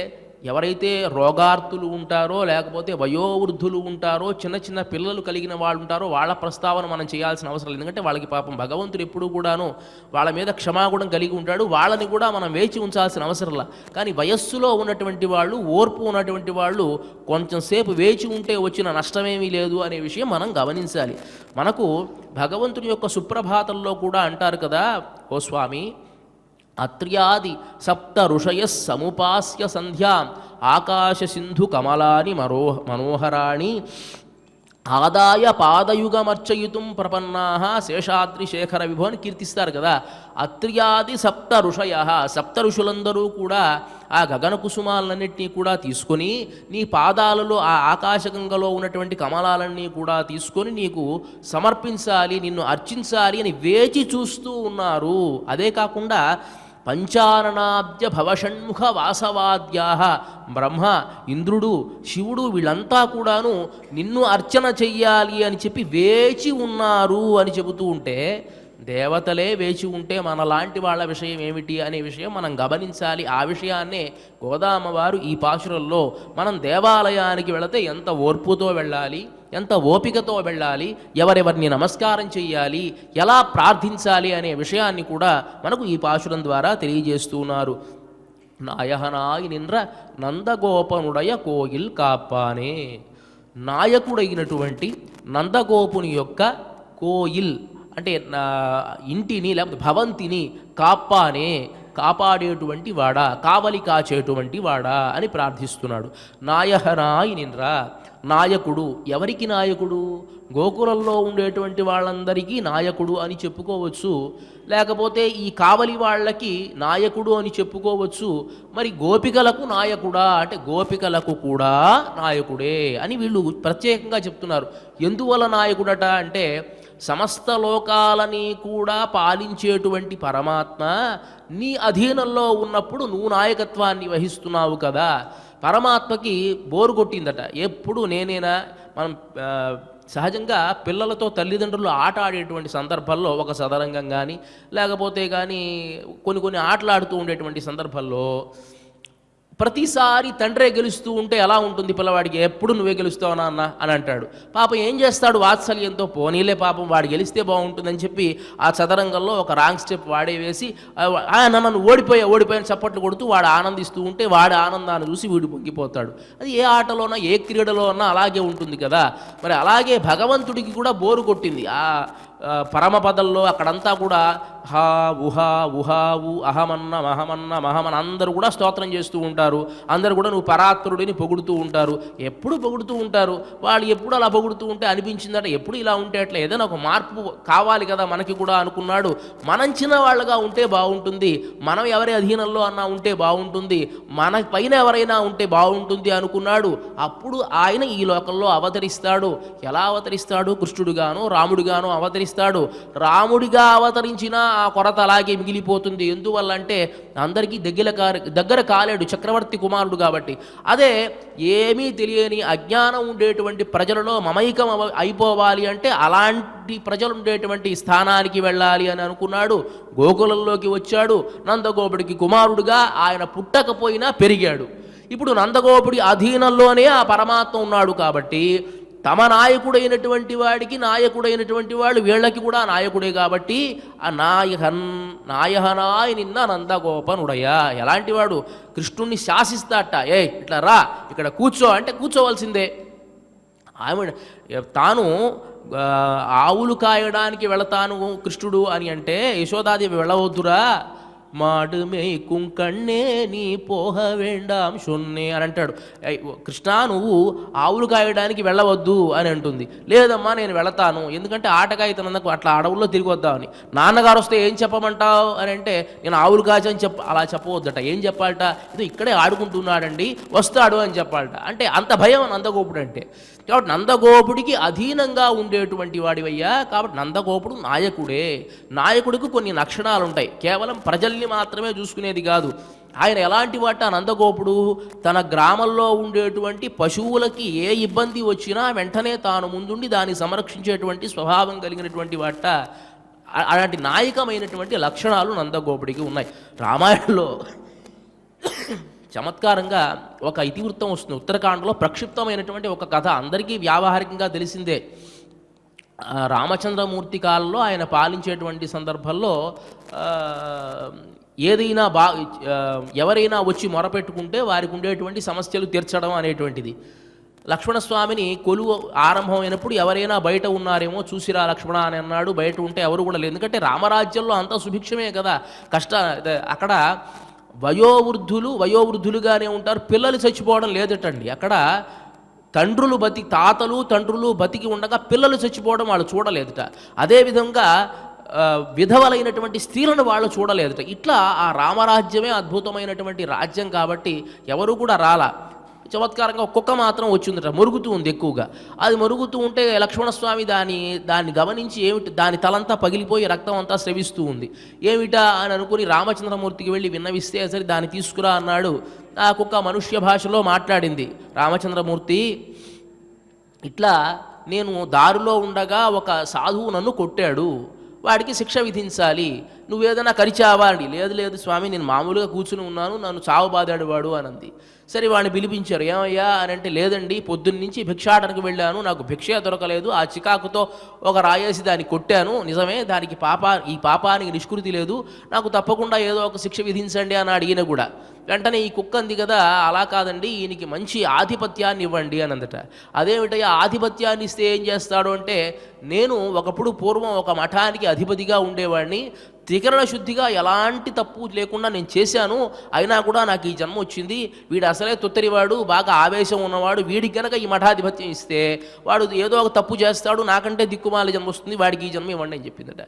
ఎవరైతే రోగార్తులు ఉంటారో, లేకపోతే వయోవృద్ధులు ఉంటారో, చిన్న చిన్న పిల్లలు కలిగిన వాళ్ళు ఉంటారో, వాళ్ళ ప్రస్తావన మనం చేయాల్సిన అవసరం లేదు. ఎందుకంటే వాళ్ళకి పాపం భగవంతుడు ఎప్పుడూ కూడాను వాళ్ళ మీద క్షమాగుణం కలిగి ఉంటాడు, వాళ్ళని కూడా మనం వేచి ఉంచాల్సిన అవసరం లేదు. కానీ వయస్సులో ఉన్నటువంటి వాళ్ళు, ఓర్పు ఉన్నటువంటి వాళ్ళు కొంచెం సేపు వేచి ఉంటే వచ్చిన నష్టమేమీ లేదు అనే విషయం మనం గమనించాలి. మనకు భగవంతుని యొక్క సుప్రభాతంలో కూడా అంటారు కదా, ఓ స్వామి, అత్ర్యాది 7 ఋషయః సముపాస్య సంధ్యాం ఆకాశ సింధు కమలాని మనోహరాణి ఆదాయ పాదయుగమర్చయితుం ప్రపన్నాః శేషాద్రి శేఖర విభో అని కీర్తిస్తారు కదా. అత్ర్యాది 7 ఋషయః, 7 ఋషులందరూ కూడా ఆ గగన కుసుమాలన్నింటినీ కూడా తీసుకొని నీ పాదాలలో ఆ ఆకాశగంగలో ఉన్నటువంటి కమలాలన్నీ కూడా తీసుకొని నీకు సమర్పించాలి, నిన్ను అర్చించాలి అని వేచి చూస్తూ ఉన్నారు. అదే కాకుండా పంచాననాబ్జ భవషణ్ముఖ వాసవాద్యా, బ్రహ్మ, ఇంద్రుడు, శివుడు వీళ్ళంతా కూడాను నిన్ను అర్చన చెయ్యాలి అని చెప్పి వేచి ఉన్నారు అని చెబుతూ ఉంటే, దేవతలే వేచి ఉంటే మనలాంటి వాళ్ళ విషయం ఏమిటి అనే విషయం మనం గమనించాలి. ఆ విషయాన్నే గోదామ్మవారు ఈ పాశురంలో మనం దేవాలయానికి వెళితే ఎంత ఓర్పుతో వెళ్ళాలి, ఎంత ఓపికతో వెళ్ళాలి, ఎవరెవరిని నమస్కారం చెయ్యాలి, ఎలా ప్రార్థించాలి అనే విషయాన్ని కూడా మనకు ఈ పాశురం ద్వారా తెలియజేస్తున్నారు. నాయహనాయి నింద్ర నందగోపనుడయ కోయిల్ కాపానే, నాయకుడైనటువంటి నందగోపుని యొక్క కోయిల్ అంటే ఇంటిని లేకపోతే భవంతిని కాపానే కాపాడేటువంటి వాడా, కావలి కాచేటువంటి వాడా అని ప్రార్థిస్తున్నాడు. నాయహనాయి నింద్ర, నాయకుడు. ఎవరికి నాయకుడు? గోకులంలో ఉండేటువంటి వాళ్ళందరికీ నాయకుడు అని చెప్పుకోవచ్చు, లేకపోతే ఈ కావలి వాళ్ళకి నాయకుడు అని చెప్పుకోవచ్చు. మరి గోపికలకు నాయకుడా అంటే గోపికలకు కూడా నాయకుడే అని వీళ్ళు ప్రత్యేకంగా చెప్తున్నారు. ఎందువల్ల నాయకుడట అంటే, సమస్త లోకాలని కూడా పాలించేటువంటి పరమాత్మ నీ అధీనంలో ఉన్నప్పుడు నువ్వు నాయకత్వాన్ని వహిస్తున్నావు కదా. పరమాత్మకి బోరు కొట్టిందట, ఎప్పుడు నేనేనా. మనం సహజంగా పిల్లలతో తల్లిదండ్రులు ఆట ఆడేటువంటి సందర్భాల్లో, ఒక సదరంగం కానీ లేకపోతే కానీ కొన్ని ఆటలాడుతూ ఉండేటువంటి సందర్భాల్లో ప్రతిసారి తండ్రే గెలుస్తూ ఉంటే ఎలా ఉంటుంది పిల్లవాడికి? ఎప్పుడు నువ్వే గెలుస్తావు నాన్న అని అంటాడు. పాపం ఏం చేస్తాడు? వాత్సల్యంతో పోనీలే పాపం వాడు గెలిస్తే బాగుంటుందని చెప్పి ఆ చదరంగంలో ఒక రాంగ్ స్టెప్ వాడే వేసి నన్ను ఓడిపోయాను చప్పట్లు కొడుతూ వాడు ఆనందిస్తూ ఉంటే వాడి ఆనందాన్ని చూసి వీడు పొంగిపోతాడు. అది ఏ ఆటలోనా ఏ క్రీడలో అన్నా అలాగే ఉంటుంది కదా. మరి అలాగే భగవంతుడికి కూడా బోరు కొట్టింది. ఆ పరమపదంలో అక్కడంతా కూడా హా ఉహా ఉహావు అహమన్న మహమన్న అందరూ కూడా స్తోత్రం చేస్తూ ఉంటారు. అందరూ కూడా నువ్వు పరాత్పరుడిని పొగుడుతూ ఉంటారు. ఎప్పుడు పొగుడుతూ ఉంటారు. వాళ్ళు ఎప్పుడు అలా పొగుడుతూ ఉంటే అనిపించిందట, ఎప్పుడు ఇలా ఉంటే అట్లా ఏదైనా ఒక మార్పు కావాలి కదా మనకి కూడా అనుకున్నాడు. మనం చిన్న వాళ్ళగా ఉంటే బాగుంటుంది, మనం ఎవరి అధీనంలో అన్నా ఉంటే బాగుంటుంది, మన పైన ఎవరైనా ఉంటే బాగుంటుంది అనుకున్నాడు. అప్పుడు ఆయన ఈ లోకంలో అవతరిస్తాడు. ఎలా అవతరిస్తాడు? కృష్ణుడుగానో రాముడిగానో అవతరిస్తాడు. రాముడిగా అవతరించిన ఆ కొరత అలాగే మిగిలిపోతుంది. ఎందువల్ల అంటే అందరికీ దగ్గర కాలేడు, చక్రవర్తి కుమారుడు కాబట్టి. అదే ఏమీ తెలియని అజ్ఞానం ఉండేటువంటి ప్రజలలో మమైకం అయిపోవాలి అంటే అలాంటి ప్రజలు ఉండేటువంటి స్థానానికి వెళ్ళాలి అని అనుకున్నాడు. గోకులంలోకి వచ్చాడు. నందగోపుడికి కుమారుడుగా ఆయన పుట్టకపోయినా పెరిగాడు. ఇప్పుడు నందగోపుడి అధీనంలోనే ఆ పరమాత్మ ఉన్నాడు కాబట్టి తమ నాయకుడైనటువంటి వాడికి నాయకుడైనటువంటి వాళ్ళు వీళ్ళకి కూడా నాయకుడే కాబట్టి ఆ నాయహనాయ నిన్న నందగోపనుడయ్యా. ఎలాంటి వాడు కృష్ణుణ్ణి శాసిస్తాట. ఇట్లా రా, ఇక్కడ కూర్చో అంటే కూర్చోవలసిందే. ఆమె తాను ఆవులు కాయడానికి వెళతాను కృష్ణుడు అని అంటే యశోదాదేవి వెళ్ళవద్దురా, మాడు మేయ్కుం కಣ್ಣే నీ పోహ వేండాం షొన్నే అని అంటాడు. కృష్ణ నువ్వు ఆవులు కాయడానికి వెళ్ళవద్దు అని అంటుంది. లేదమ్మా నేను వెళతాను, ఎందుకంటే ఆటకాయితనందుకు అట్లా అడవుల్లో తిరిగి వద్దామని. నాన్నగారు వస్తే ఏం చెప్పమంటావు అని అంటే నేను ఆవులు కాచని అలా చెప్పవద్దట. ఏం చెప్పాలట, ఇది ఇక్కడే ఆడుకుంటున్నాడండి వస్తాడు అని చెప్పాలట. అంటే అంత భయం నందగోపుడు అంటే. కాబట్టి నందగోపుడికి అధీనంగా ఉండేటువంటి వాడివయ్యా. కాబట్టి నందగోపుడు నాయకుడే. నాయకుడికి కొన్ని లక్షణాలు ఉంటాయి, కేవలం ప్రజల్ని మాత్రమే చూసుకునేది కాదు. ఆయన ఎలాంటి వాట నందగోపుడు, తన గ్రామంలో ఉండేటువంటి పశువులకి ఏ ఇబ్బంది వచ్చినా వెంటనే తాను ముందుండి దాన్ని సంరక్షించేటువంటి స్వభావం కలిగినటువంటి వాట. అలాంటి నాయకమైనటువంటి లక్షణాలు నందగోపుడికి ఉన్నాయి. రామాయణంలో చమత్కారంగా ఒక ఇతివృత్తం వస్తుంది. ఉత్తరాఖండ్లో ప్రక్షిప్తమైనటువంటి ఒక కథ అందరికీ వ్యావహారికంగా తెలిసిందే. రామచంద్రమూర్తి కాలంలో ఆయన పాలించేటువంటి సందర్భంలో ఏదైనా ఎవరైనా వచ్చి మొరపెట్టుకుంటే వారికి ఉండేటువంటి సమస్యలు తీర్చడం అనేటువంటిది. లక్ష్మణస్వామిని కొలువు ఆరంభమైనప్పుడు ఎవరైనా బయట ఉన్నారేమో చూసిరా లక్ష్మణ అని అన్నాడు. బయట ఉంటే ఎవరు కూడా లేదు, ఎందుకంటే రామరాజ్యంలో అంతా సుభిక్షమే కదా. అక్కడ వయోవృద్ధులుగానే ఉంటారు, పిల్లలు చచ్చిపోవడం లేదటండి. అక్కడ తాతలు తండ్రులు బతికి ఉండగా పిల్లలు చచ్చిపోవడం వాళ్ళు చూడలేదుట. అదేవిధంగా విధవలైనటువంటి స్త్రీలను వాళ్ళు చూడలేదుట. ఇట్లా ఆ రామరాజ్యమే అద్భుతమైనటువంటి రాజ్యం కాబట్టి ఎవరు కూడా రాలా. చమత్కారంగా ఒక్కొక్క మాత్రం వచ్చిందట, మరుగుతూ ఉంది ఎక్కువగా. అది మరుగుతూ ఉంటే లక్ష్మణస్వామి దాన్ని గమనించి ఏమిటి, దాని తలంతా పగిలిపోయి రక్తం అంతా స్రవిస్తూ ఉంది, ఏమిటా అని అనుకుని రామచంద్రమూర్తికి వెళ్ళి విన్నవిస్తే సరే దాన్ని తీసుకురా అన్నాడు. ఆ కుక్క మనుష్య భాషలో మాట్లాడింది. రామచంద్రమూర్తి, ఇట్లా నేను దారిలో ఉండగా ఒక సాధువు నన్ను కొట్టాడు, వాడికి శిక్ష విధించాలి, నువ్వేదైనా కరిచావా అండి. లేదు స్వామి, నేను మామూలుగా కూర్చుని ఉన్నాను, నన్ను చావు బాదాడు వాడు అనంది. సరే వాడిని పిలిపించారు. ఏమయ్యా అని అంటే, లేదండి పొద్దున్నుంచి భిక్షాటనకు వెళ్ళాను, నాకు భిక్ష దొరకలేదు, ఆ చికాకుతో ఒక రాయేసి దాన్ని కొట్టాను, నిజమే దానికి ఈ పాపానికి నిష్కృతి లేదు, నాకు తప్పకుండా ఏదో ఒక శిక్ష విధించండి అన్నాడు. ఈయన కూడా వెంటనే ఈ కుక్క అంది కదా, అలా కాదండి ఈయనకి మంచి ఆధిపత్యాన్ని ఇవ్వండి అని అందట. అదేమిటయ్యా ఆధిపత్యాన్ని ఇస్తే ఏం చేస్తాడు అంటే, నేను ఒకప్పుడు పూర్వం ఒక మఠానికి అధిపతిగా ఉండేవాడిని, త్రికరణ శుద్ధిగా ఎలాంటి తప్పు లేకుండా నేను చేశాను, అయినా కూడా నాకు ఈ జన్మ వచ్చింది, వీడు అసలే తొత్తరివాడు, బాగా ఆవేశం ఉన్నవాడు, వీడికి కనుక ఈ మఠాధిపత్యం ఇస్తే వాడు ఏదో ఒక తప్పు చేస్తాడు, నాకంటే దిక్కుమాల జన్మ వస్తుంది, వాడికి ఈ జన్మ ఇవ్వండి అని చెప్పిందట.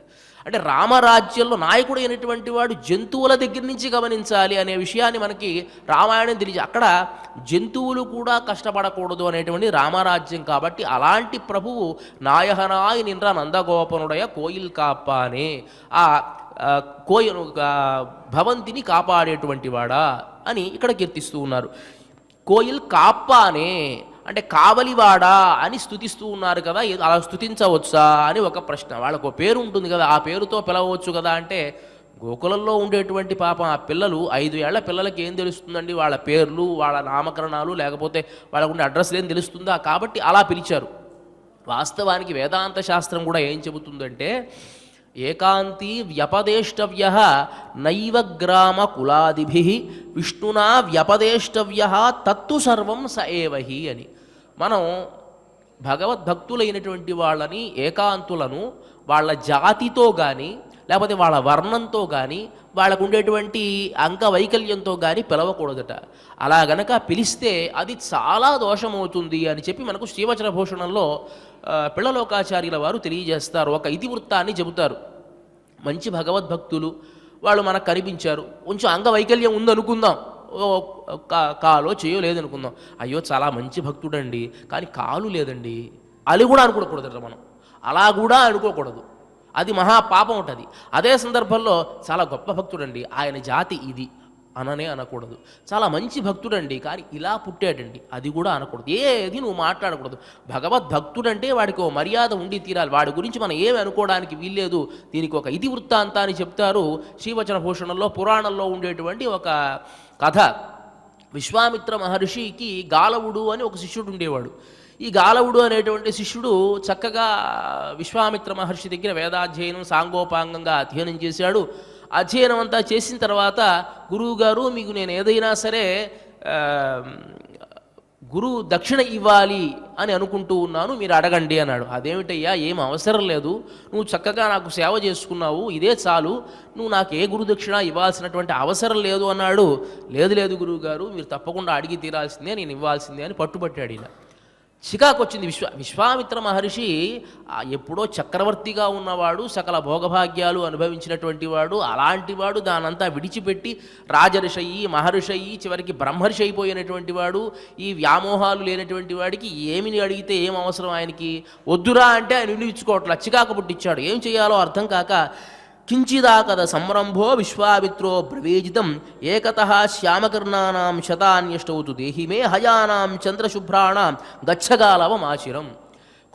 అంటే రామరాజ్యంలో నాయకుడు అయినటువంటి వాడు జంతువుల దగ్గర నుంచి గమనించాలి అనే విషయాన్ని మనకి రామాయణం తెలియదు. అక్కడ జంతువులు కూడా కష్టపడకూడదు అనేటువంటి రామరాజ్యం కాబట్టి అలాంటి ప్రభువు నాయహనాయ నింద్ర నందగోపనుడయ కోయిల్ కాపానే, ఆ భవంతిని కాపాడేటువంటి వాడా అని ఇక్కడ కీర్తిస్తూ ఉన్నారు. కోయిల్ కాపానే అంటే కావలివాడా అని స్తుతిస్తూ ఉన్నారు కదా, అలా స్తుతించవచ్చా అని ఒక ప్రశ్న. వాళ్ళకు పేరు ఉంటుంది కదా, ఆ పేరుతో పిలవచ్చు కదా అంటే, గోకులంలో ఉండేటువంటి పాపం ఆ పిల్లలు 5 ఏళ్ల పిల్లలకి ఏం తెలుస్తుందండి, వాళ్ళ పేర్లు వాళ్ళ నామకరణాలు లేకపోతే వాళ్ళకు ఉండే అడ్రస్లు ఏం తెలుస్తుందా, కాబట్టి అలా పిలిచారు. వాస్తవానికి వేదాంత శాస్త్రం కూడా ఏం చెబుతుందంటే, ఏకాంతి వ్యపదేష్టవ్య నైవ గ్రామ కులాదిభి విష్ణునా వ్యపదేష్టవ్య తత్తు సర్వం స ఏవహి అని. మనం భగవద్భక్తులైనటువంటి వాళ్ళని ఏకాంతులను వాళ్ళ జాతితో కానీ లేకపోతే వాళ్ళ వర్ణంతో కానీ వాళ్ళకు ఉండేటువంటి అంగవైకల్యంతో కానీ పిలవకూడదట. అలా గనక పిలిస్తే అది చాలా దోషమవుతుంది అని చెప్పి మనకు శ్రీవచన భూషణంలో పిళ్ళలోకాచార్యుల వారు తెలియజేస్తారు. ఒక ఇతివృత్తాన్ని చెబుతారు. మంచి భగవద్భక్తులు వాళ్ళు మనకు కనిపించారు, కొంచెం అంగవైకల్యం ఉందనుకుందాం, కాలో చేయో లేదనుకుందాం, అయ్యో చాలా మంచి భక్తుడండి కానీ కాలు లేదండి, అది కూడా అనుకోకూడదట. మనం అలా కూడా అనుకోకూడదు, అది మహాపాపం ఉంటుంది. అదే సందర్భంలో చాలా గొప్ప భక్తుడండి, ఆయన జాతి ఇది అననే అనకూడదు. చాలా మంచి భక్తుడండి కానీ ఇలా పుట్టాడండి, అది కూడా అనకూడదు. ఏది నువ్వు మాట్లాడకూడదు. భగవద్భక్తుడంటే వాడికి ఓ మర్యాద ఉండి తీరాలి, వాడి గురించి మనం ఏమి అనుకోవడానికి వీల్లేదు. దీనికి ఒక ఇతివృత్తాంతాన్ని చెప్తారు శ్రీవచన భూషణంలో. పురాణంలో ఉండేటువంటి ఒక కథ. విశ్వామిత్ర మహర్షికి గాలవుడు అని ఒక శిష్యుడు ఉండేవాడు. ఈ గాలవుడు అనేటువంటి శిష్యుడు చక్కగా విశ్వామిత్ర మహర్షి దగ్గర వేదాధ్యయనం సాంగోపాంగంగా అధ్యయనం చేశాడు. అధ్యయనం అంతా చేసిన తర్వాత గురువుగారు మీకు నేను ఏదైనా సరే గురువు దక్షిణ ఇవ్వాలి అని అనుకుంటూ ఉన్నాను, మీరు అడగండి అన్నాడు. అదేమిటయ్యా, ఏం అవసరం లేదు, నువ్వు చక్కగా నాకు సేవ చేసుకున్నావు, ఇదే చాలు, నువ్వు నాకు ఏ గురు దక్షిణ ఇవ్వాల్సినటువంటి అవసరం లేదు అన్నాడు. లేదు గురువుగారు, మీరు తప్పకుండా అడిగి తీరాల్సిందే, నేను ఇవ్వాల్సిందే అని పట్టుబట్టాడు. ఇలా చికాకు వచ్చింది. విశ్వామిత్ర మహర్షి ఎప్పుడో చక్రవర్తిగా ఉన్నవాడు, సకల భోగభాగ్యాలు అనుభవించినటువంటి వాడు, అలాంటి వాడు దానంతా విడిచిపెట్టి రాజర్షయి మహర్షయి చివరికి బ్రహ్మర్షి అయిపోయినటువంటి వాడు, ఈ వ్యామోహాలు లేనటువంటి వాడికి ఏమిని అడిగితే ఏం అవసరం ఆయనకి, వద్దురా అంటే ఆయన వినిపించుకోవట్లా, చికాకు పుట్టించాడు. ఏం చేయాలో అర్థం కాక కించిదాకద సంరంభో విశ్వామిత్రో బ్రవీజితం ఏకతః శ్యామకర్ణానాం శతాన్యష్టౌతు దేహిమే హయానాం చంద్రశుభ్రాణం గచ్చగాలవమాచిరం.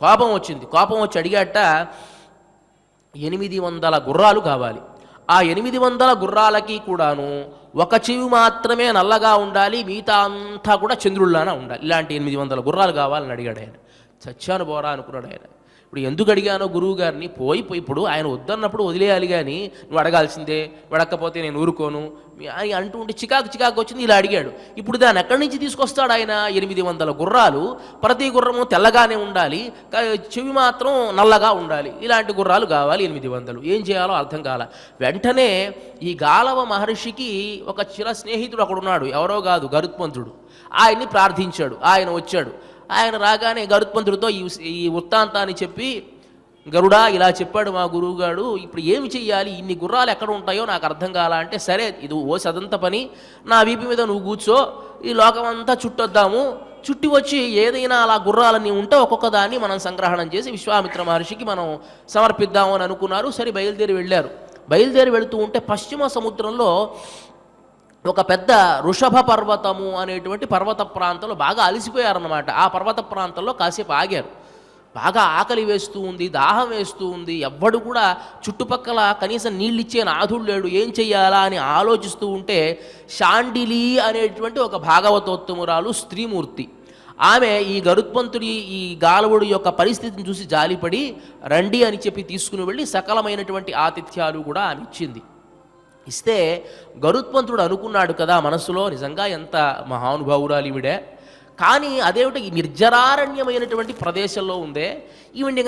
కోపం వచ్చింది. కోపం వచ్చి అడిగాట, 800 గుర్రాలు కావాలి. ఆ 800 గుర్రాలకి కూడాను ఒక చెవి మాత్రమే నల్లగా ఉండాలి, మిగతా అంతా కూడా చంద్రుల్లానా ఉండాలి. ఇలాంటి 800 గుర్రాలు కావాలని అడిగాడు ఆయన. చచ్చాను బోరా అనుకున్నాడు ఆయన. ఇప్పుడు ఎందుకు అడిగానో గురువు గారిని, పోయి ఇప్పుడు ఆయన వద్దన్నప్పుడు వదిలేయాలి, కానీ నువ్వు అడగాల్సిందే, అడగకపోతే నేను ఊరుకోను అని అంటూ ఉంటే చికాకు వచ్చింది. ఇలా అడిగాడు. ఇప్పుడు దాన్ని ఎక్కడి నుంచి తీసుకొస్తాడు ఆయన? 800 గుర్రాలు, ప్రతి గుర్రము తెల్లగానే ఉండాలి, చెవి మాత్రం నల్లగా ఉండాలి, ఇలాంటి గుర్రాలు కావాలి 800. ఏం చేయాలో అర్థం కాల. వెంటనే ఈ గాలవ మహర్షికి ఒక చిర స్నేహితుడు అక్కడున్నాడు, ఎవరో కాదు గరుత్మంతుడు. ఆయన్ని ప్రార్థించాడు. ఆయన వచ్చాడు. ఆయన రాగానే గరుత్మంతుడితో ఈ వృత్తాంతాన్ని చెప్పి, గరుడా ఇలా చెప్పాడు మా గురువుగాడు, ఇప్పుడు ఏమి చెయ్యాలి, ఇన్ని గుర్రాలు ఎక్కడ ఉంటాయో నాకు అర్థం కాల అంటే, సరే ఇది సదంత పని, నా వీపు మీద నువ్వు కూర్చో, ఈ లోకమంతా చుట్టొద్దాము, చుట్టి వచ్చి ఏదైనా అలా గుర్రాలన్నీ ఉంటే ఒక్కొక్క దాన్ని మనం సంగ్రహణం చేసి విశ్వామిత్ర మహర్షికి మనం సమర్పిద్దాము అని అనుకున్నారు. సరే బయలుదేరి వెళ్ళారు. బయలుదేరి వెళుతూ ఉంటే పశ్చిమ సముద్రంలో ఒక పెద్ద వృషభ పర్వతము అనేటువంటి పర్వత ప్రాంతంలో బాగా అలసిపోయారన్నమాట. ఆ పర్వత ప్రాంతంలో కాసేపు ఆగారు. బాగా ఆకలి వేస్తూ ఉంది, దాహం వేస్తూ ఉంది. ఎవ్వడు కూడా చుట్టుపక్కల కనీసం నీళ్ళిచ్చే నాథుడు లేడు. ఏం చెయ్యాలా అని ఆలోచిస్తూ ఉంటే శాండిలి అనేటువంటి ఒక భాగవతోత్తమురాలు స్త్రీమూర్తి, ఆమె ఈ గరుత్మంతుడి ఈ గాలవుడి యొక్క పరిస్థితిని చూసి జాలిపడి రండి అని చెప్పి తీసుకుని వెళ్ళి సకలమైనటువంటి ఆతిథ్యాలు కూడా ఆమె ఇచ్చింది. ఇస్తే గరుత్మంతుడు అనుకున్నాడు కదా మనస్సులో, నిజంగా ఎంత మహానుభావురాలు ఈవిడే, కానీ అదేమిటి ఈ నిర్జరారణ్యమైనటువంటి ప్రదేశంలో ఉందే, ఈవిడ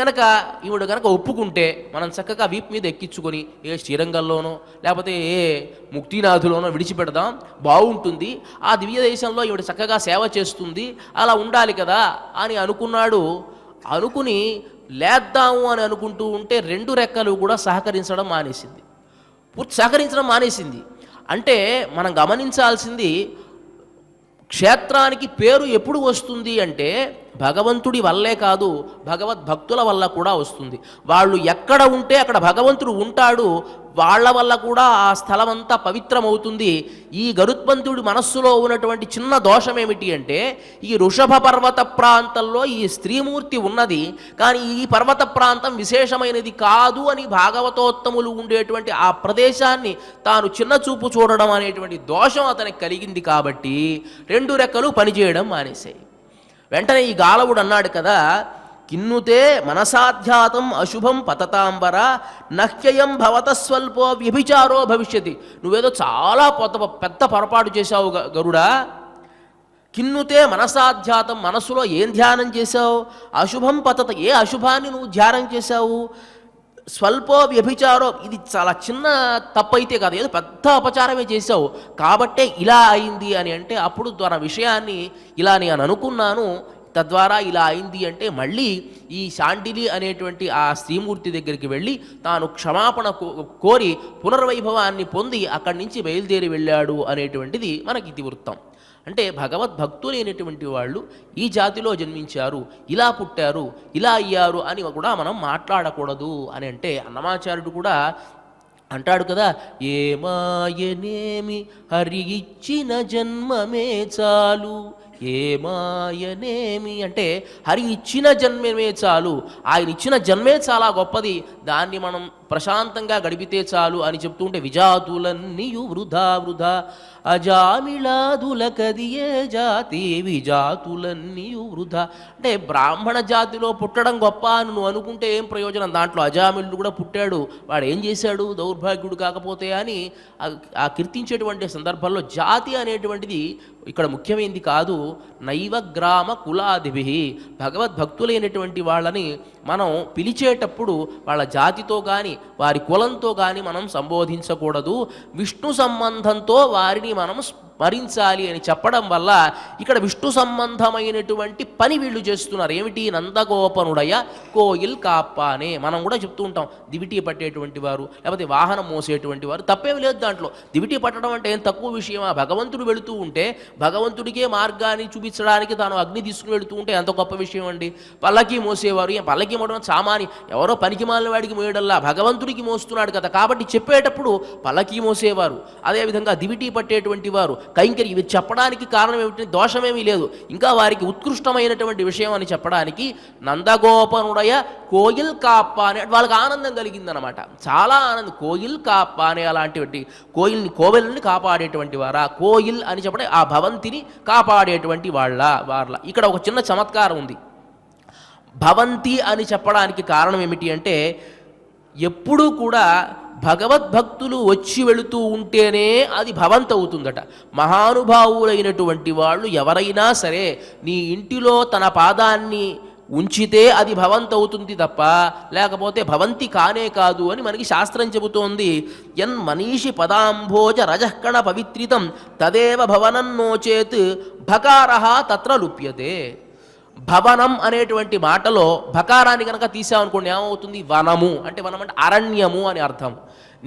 గనక ఒప్పుకుంటే మనం చక్కగా వీపు మీద ఎక్కించుకొని ఏ శ్రీరంగంలోనో లేకపోతే ఏ ముక్తినాథులోనో విడిచిపెడదాం, బాగుంటుంది, ఆ దివ్య దేశంలో ఈవిడ చక్కగా సేవ చేస్తుంది, అలా ఉండాలి కదా అని అనుకున్నాడు. అనుకుని లేద్దాము అని అనుకుంటూ ఉంటే 2 రెక్కలు కూడా సహకరించడం మానేసింది. అంటే మనం గమనించాల్సింది, క్షేత్రానికి పేరు ఎప్పుడు వస్తుంది అంటే భగవంతుడి వల్లే కాదు, భగవద్భక్తుల వల్ల కూడా వస్తుంది. వాళ్ళు ఎక్కడ ఉంటే అక్కడ భగవంతుడు ఉంటాడు, వాళ్ళ వల్ల కూడా ఆ స్థలం అంతా పవిత్రమవుతుంది. ఈ గరుత్మంతుడి మనస్సులో ఉన్నటువంటి చిన్న దోషం ఏమిటి అంటే, ఈ వృషభ పర్వత ప్రాంతంలో ఈ స్త్రీమూర్తి ఉన్నది, కానీ ఈ పర్వత ప్రాంతం విశేషమైనది కాదు అని భాగవతోత్తములు ఉండేటువంటి ఆ ప్రదేశాన్ని తాను చిన్న చూపు చూడడం అనేటువంటి దోషం అతనికి కలిగింది. కాబట్టి 2 రెక్కలు పనిచేయడం మానేశాయి. వెంటనే ఈ గాలవుడు అన్నాడు కదా, కిన్నుతే మనసాధ్యాతం అశుభం పతతాంబర నహ్యయం భవత స్వల్పో వ్యభిచారో భవిష్యతి. నువ్వేదో చాలా పెద్ద పొరపాటు చేశావు గరుడా. కిన్నుతే మనసాధ్యాతం, మనస్సులో ఏం ధ్యానం చేశావు? అశుభం పతత, ఏ అశుభాన్ని నువ్వు ధ్యానం చేశావు? స్వల్పో వ్యభిచారో, ఇది చాలా చిన్న తప్పు అయితే కాదు, ఏదో పెద్ద అపచారమే చేశావు కాబట్టే ఇలా అయింది అని అంటే, అప్పుడు తన విషయాన్ని ఇలా నేను అనుకున్నాను, తద్వారా ఇలా అయింది అంటే మళ్ళీ ఈ శాండిలి అనేటువంటి ఆ శ్రీమూర్తి దగ్గరికి వెళ్ళి తాను క్షమాపణ కోరి పునర్వైభవాన్ని పొంది అక్కడి నుంచి బయలుదేరి వెళ్ళాడు అనేటువంటిది మనకి ఇతివృత్తం. అంటే భగవద్భక్తులైనటువంటి వాళ్ళు ఈ జాతిలో జన్మించారు, ఇలా పుట్టారు, ఇలా అయ్యారు అని కూడా మనం మాట్లాడకూడదు అని అంటే, అన్నమాచార్యుడు కూడా అంటాడు కదా, ఏమాయనేమి హరి ఇచ్చిన జన్మమే చాలు, ఏమాయనేమి అంటే హరి ఇచ్చిన జన్మే చాలు, ఆయన ఇచ్చిన జన్మే చాలా గొప్పది, దాన్ని మనం ప్రశాంతంగా గడిపితే చాలు అని చెప్తుంటే విజాతులన్నీయు వృధా వృధా అజామిళాదులకదియే జాతి విజాతులన్నీయు వృధా. అంటే బ్రాహ్మణ జాతిలో పుట్టడం గొప్ప అని నువ్వు అనుకుంటే ఏం ప్రయోజనం, దాంట్లో అజామిళుడు కూడా పుట్టాడు, వాడు ఏం చేశాడు దౌర్భాగ్యుడు కాకపోతే అని ఆ కీర్తించేటువంటి సందర్భంలో జాతి అనేటువంటిది ఇక్కడ ముఖ్యమైనది కాదు. నైవ గ్రామ కులాదిభి, భగవద్భక్తులైనటువంటి వాళ్ళని మనం పిలిచేటప్పుడు వాళ్ళ జాతితో కానీ వారి కులంతో కానీ మనం సంబోధించకూడదు, విష్ణు సంబంధంతో వారిని మనం స్మరించాలి అని చెప్పడం వల్ల ఇక్కడ విష్ణు సంబంధమైనటువంటి పని వీళ్ళు చేస్తున్నారు. ఏమిటి? నందగోపనుడయ కోయిల్ కాప్పానే. మనం కూడా చెప్తూ ఉంటాం దివిటీ పట్టేటువంటి వారు లేకపోతే వాహనం మోసేటువంటి వారు, తప్పేమి లేదు దాంట్లో. దివిటీ పట్టడం అంటే ఏం తక్కువ విషయమా? భగవంతుడు వెళుతూ ఉంటే భగవంతుడికే మార్గాన్ని చూపించడానికి తాను అగ్ని తీసుకుని వెళుతూ ఉంటే ఎంత గొప్ప విషయం అండి. పల్లకి మోసేవారు, పల్లకి మోయడం సామాని, ఎవరో పనికి మాలిన వాడికి మోయడల్లా భగవంతుడికి మోస్తున్నాడు కదా, కాబట్టి చెప్పేటప్పుడు పల్లకి మోసేవారు, అదేవిధంగా దివిటీ పట్టేటువంటి వారు, కైంకర్యం, ఇవి చెప్పడానికి కారణం ఏమిటి? దోషమేమీ లేదు, ఇంకా వారికి ఉత్కృష్టమైనటువంటి విషయం అని చెప్పడానికి నందగోపనుడయ కోయిల్ కాప్ప అనే వాళ్ళకి ఆనందం కలిగిందనమాట, చాలా ఆనందం. కోయిల్ కాప్ప అనే అలాంటివి కోయిల్ని కోవెల్ని కాపాడేటువంటి వారా, కోయిల్ అని చెప్పడం ఆ భవంతిని కాపాడేటువంటి వాళ్ళ. ఇక్కడ ఒక చిన్న చమత్కారం ఉంది. భవంతి అని చెప్పడానికి కారణం ఏమిటి అంటే ఎప్పుడూ కూడా భగవద్భక్తులు వచ్చి వెళుతూ ఉంటేనే అది భవంతి అవుతుందట. మహానుభావులైనటువంటి వాళ్ళు ఎవరైనా సరే నీ ఇంటిలో తన పాదాన్ని ఉంచితే అది భవంతి అవుతుంది తప్ప లేకపోతే భవంతి కానే కాదు అని మనకి శాస్త్రం చెబుతోంది. యన్ మనీషి పదాంభోజ రజఃకణ పవిత్రితం తదేవ భవనం నోచేత్ భకారః తత్ర లుప్యతే. భవనం అనేటువంటి మాటలో భకారాన్ని కనుక తీసామనుకోండి ఏమవుతుంది? వనము అంటే, వనం అంటే అరణ్యము అని అర్థం.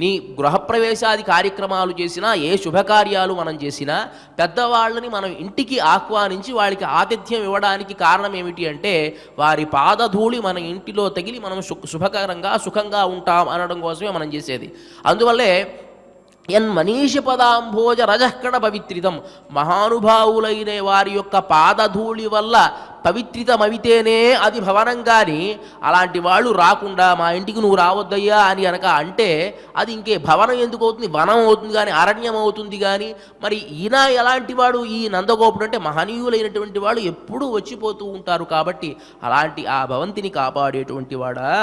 నీ గృహప్రవేశాది కార్యక్రమాలు చేసినా, ఏ శుభకార్యాలు మనం చేసినా, పెద్దవాళ్ళని మనం ఇంటికి ఆహ్వానించి వాళ్ళకి ఆతిథ్యం ఇవ్వడానికి కారణం ఏమిటి అంటే వారి పాదధూళి మన ఇంటిలో తగిలి మనం శుభకరంగా సుఖంగా ఉంటాం అనడం కోసమే మనం చేసేది. అందువల్లే యన్ మనీషి పదాంభోజ రజఃకణ పవిత్రితం, మహానుభావులైన వారి యొక్క పాదధూళి వల్ల పవిత్రితమవితేనే అది భవనం. కానీ అలాంటి వాళ్ళు రాకుండా మా ఇంటికి నువ్వు రావద్దయ్యా అని అనక అంటే అది ఇంకే భవనం ఎందుకు అవుతుంది? వనం అవుతుంది కానీ అరణ్యం అవుతుంది. కానీ మరి ఈయన ఎలాంటి వాడు? ఈ నందగోపుడు అంటే మహనీయులైనటువంటి వాళ్ళు ఎప్పుడూ వచ్చిపోతూ ఉంటారు కాబట్టి అలాంటి ఆ భవంతిని కాపాడేటువంటి వాడా.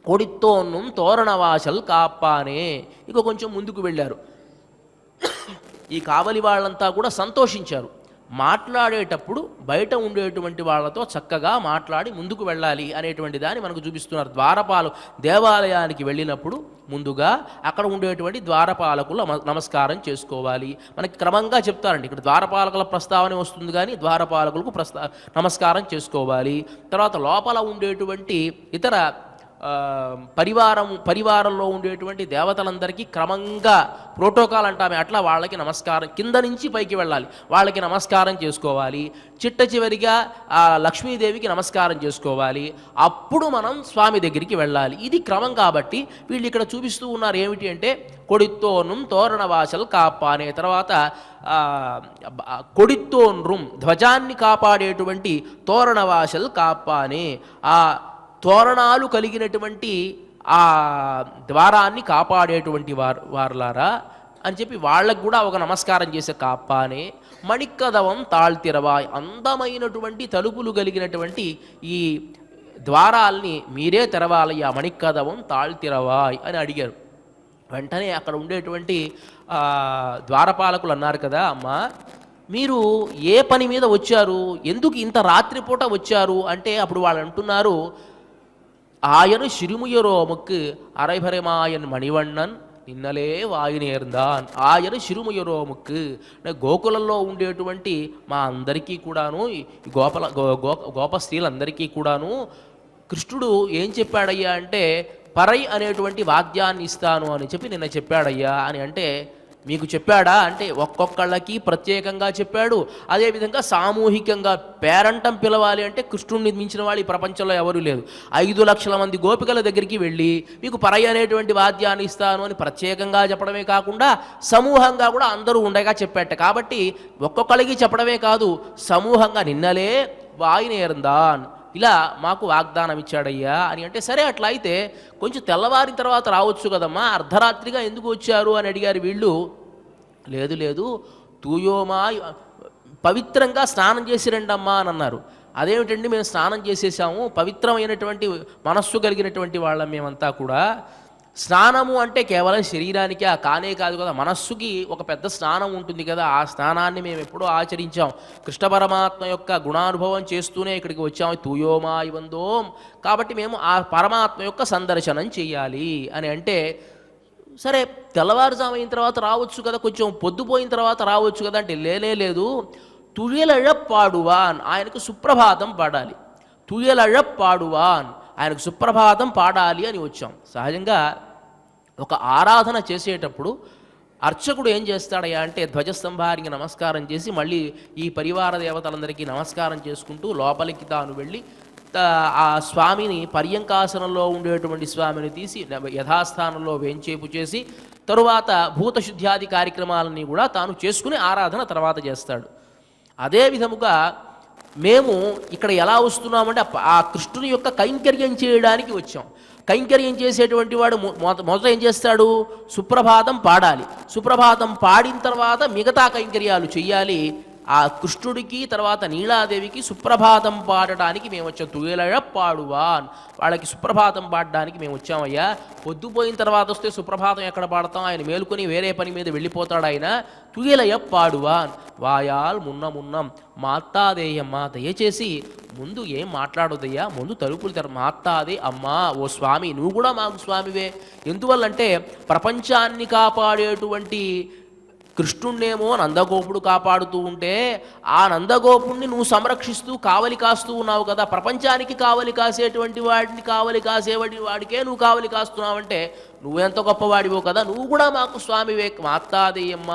కొడిత్తోన్ను తోరణవాసల్ కాప్పానే. ఇక కొంచెం ముందుకు వెళ్ళారు. ఈ కావలి వాళ్ళంతా కూడా సంతోషించారు. మాట్లాడేటప్పుడు బయట ఉండేటువంటి వాళ్ళతో చక్కగా మాట్లాడి ముందుకు వెళ్ళాలి అనేటువంటి దాన్ని మనకు చూపిస్తున్నారు. ద్వారపాలు దేవాలయానికి వెళ్ళినప్పుడు ముందుగా అక్కడ ఉండేటువంటి ద్వారపాలకులు నమస్కారం చేసుకోవాలి. మనకి క్రమంగా చెప్తారండి. ఇక్కడ ద్వారపాలకుల ప్రస్తావన వస్తుంది కానీ ద్వారపాలకులకు నమస్కారం చేసుకోవాలి. తర్వాత లోపల ఉండేటువంటి ఇతర పరివారంలో ఉండేటువంటి దేవతలందరికీ క్రమంగా ప్రోటోకాల్ అంటామే అట్లా వాళ్ళకి నమస్కారం, కింద నుంచి పైకి వెళ్ళాలి, వాళ్ళకి నమస్కారం చేసుకోవాలి. చిట్ట చివరిగా ఆ లక్ష్మీదేవికి నమస్కారం చేసుకోవాలి. అప్పుడు మనం స్వామి దగ్గరికి వెళ్ళాలి. ఇది క్రమం. కాబట్టి వీళ్ళు ఇక్కడ చూపిస్తూ ఉన్నారు ఏమిటి అంటే కొడిత్తోన్నుం తోరణవాసల్ కాప్పానే. తర్వాత కొడిత్తోన్రుం ధ్వజాన్ని కాపాడేటువంటి తోరణవాసల్ కాప్పానే, ఆ తోరణాలు కలిగినటువంటి ఆ ద్వారాన్ని కాపాడేటువంటి వారులారా అని చెప్పి వాళ్ళకు కూడా ఒక నమస్కారం చేసే కాప్పానే. మణిక్కదవం తాళ్తిరవాయ్, అందమైనటువంటి తలుపులు కలిగినటువంటి ఈ ద్వారాల్ని మీరే తెరవాలయ్యా, మణిక్కదవం తాళ్తిరవాయ్ అని అడిగారు. వెంటనే అక్కడ ఉండేటువంటి ద్వారపాలకులు అన్నారు కదా, అమ్మా మీరు ఏ పని మీద వచ్చారు, ఎందుకు ఇంత రాత్రిపూట వచ్చారు అంటే అప్పుడు వాళ్ళు అంటున్నారు, ఆయను సిరుముయరోముకు అరైభరమాయన్ మణివண்ணన్ నిన్నలే వాయునేర్దాన్. ఆయన సిరుముయరోముకు, గోకులంలో ఉండేటువంటి మా అందరికీ కూడాను, గోప స్త్రీలందరికీ కూడాను కృష్ణుడు ఏం చెప్పాడయ్యా అంటే పరై అనేటువంటి వాద్యాన్ని ఇస్తాను అని చెప్పి నిన్న చెప్పాడయ్యా అని అంటే మీకు చెప్పాడా అంటే ఒక్కొక్కళ్ళకి ప్రత్యేకంగా చెప్పాడు. అదేవిధంగా సామూహికంగా పేరంటం పిలవాలి అంటే కృష్ణుడిని మించిన వాళ్ళు ఈ ప్రపంచంలో ఎవరూ లేదు. 5 లక్షల మంది గోపికల దగ్గరికి వెళ్ళి మీకు పరై అనేటువంటి వాద్యాన్ని ఇస్తాను అని ప్రత్యేకంగా చెప్పడమే కాకుండా సమూహంగా కూడా అందరూ ఉండగా చెప్పాట. కాబట్టి ఒక్కొక్కళ్ళకి చెప్పడమే కాదు, సమూహంగా నిన్నలే వాయినేర్దాన్ ఇలా మాకు వాగ్దానం ఇచ్చాడయ్యా అని అంటే, సరే అట్లా అయితే కొంచెం తెల్లవారిన తర్వాత రావచ్చు కదమ్మా, అర్ధరాత్రిగా ఎందుకు వచ్చారు అని అడిగారు వీళ్ళు. లేదు లేదు, తూయోమా పవిత్రంగా స్నానం చేసి రండమ్మా అని అన్నారు. అదేమిటండి, మేము స్నానం చేసేసాము, పవిత్రమైనటువంటి మనస్సు కలిగినటువంటి వాళ్ళం మేమంతా కూడా. స్నానము అంటే కేవలం శరీరానికి కానే కాదు కదా, మనస్సుకి ఒక పెద్ద స్నానం ఉంటుంది కదా, ఆ స్నానాన్ని మేము ఎప్పుడూ ఆచరించాం. కృష్ణ పరమాత్మ యొక్క గుణానుభవం చేస్తూనే ఇక్కడికి వచ్చాము. తూయోమా ఇవందోం, కాబట్టి మేము ఆ పరమాత్మ యొక్క సందర్శనం చేయాలి అని అంటే, సరే తెల్లవారుజాము అయిన తర్వాత రావచ్చు కదా, కొంచెం పొద్దుపోయిన తర్వాత రావచ్చు కదా అంటే, లేదు తుయలழப்பாడువాన్, ఆయనకు సుప్రభాతం పాడాలి. తుయలழப்பாడువాన్, ఆయనకు సుప్రభాతం పాడాలి అని వచ్చాం. సహజంగా ఒక ఆరాధన చేసేటప్పుడు అర్చకుడు ఏం చేస్తాడయ్యా అంటే, ధ్వజస్తంభానికి నమస్కారం చేసి మళ్ళీ ఈ పరివార దేవతలందరికీ నమస్కారం చేసుకుంటూ లోపలికి తాను వెళ్ళి ఆ స్వామిని పర్యంకాసనంలో ఉండేటువంటి స్వామిని తీసి యథాస్థానంలో వేంచేపు చేసి తరువాత భూతశుద్ధ్యాది కార్యక్రమాలని కూడా తాను చేసుకుని ఆరాధన తర్వాత చేస్తాడు. అదే విధముగా మేము ఇక్కడ ఎలా వస్తున్నామంటే ఆ కృష్ణుని యొక్క కైంకర్యం చేయడానికి వచ్చాం. కైంకర్యం చేసేటువంటి వాడు మొదట ఏం చేస్తాడు, సుప్రభాతం పాడాలి. సుప్రభాతం పాడిన తర్వాత మిగతా కైంకర్యాలు చెయ్యాలి. ఆ కృష్ణుడికి తర్వాత నీలాదేవికి సుప్రభాతం పాడడానికి మేము వచ్చాం. తుయలഴപ്പാడువాన్, వాళ్ళకి సుప్రభాతం పాడడానికి మేము వచ్చామయ్యా. పొద్దుపోయిన తర్వాత వస్తే సుప్రభాతం ఎక్కడ పాడతాం, ఆయన మేలుకొని వేరే పని మీద వెళ్ళిపోతాడు ఆయన. తుయలഴப்பாడువాన్ వాయాల్ మున్నం మాత్తాదేయమ్మా, దయచేసి ముందు ఏం మాట్లాడొద్దయ్యా, ముందు తలుపులు మాత్తాదే అమ్మా, ఓ స్వామి నువ్వు కూడా మాకు స్వామివే. ఎందువల్లంటే ప్రపంచాన్ని కాపాడేటువంటి కృష్ణుణ్ణేమో నందగోపుడు కాపాడుతూ ఉంటే ఆ నందగోపుణ్ణి నువ్వు సంరక్షిస్తూ కావలి కాస్తూ ఉన్నావు కదా, ప్రపంచానికి కావలి కాసేటువంటి వాడిని కావలి కాసేవాడికే నువ్వు కావలి కాస్తున్నావంటే నువ్వెంత గొప్పవాడివో కదా, నువ్వు కూడా మాకు స్వామివే. మాత్తాదేయమ్మ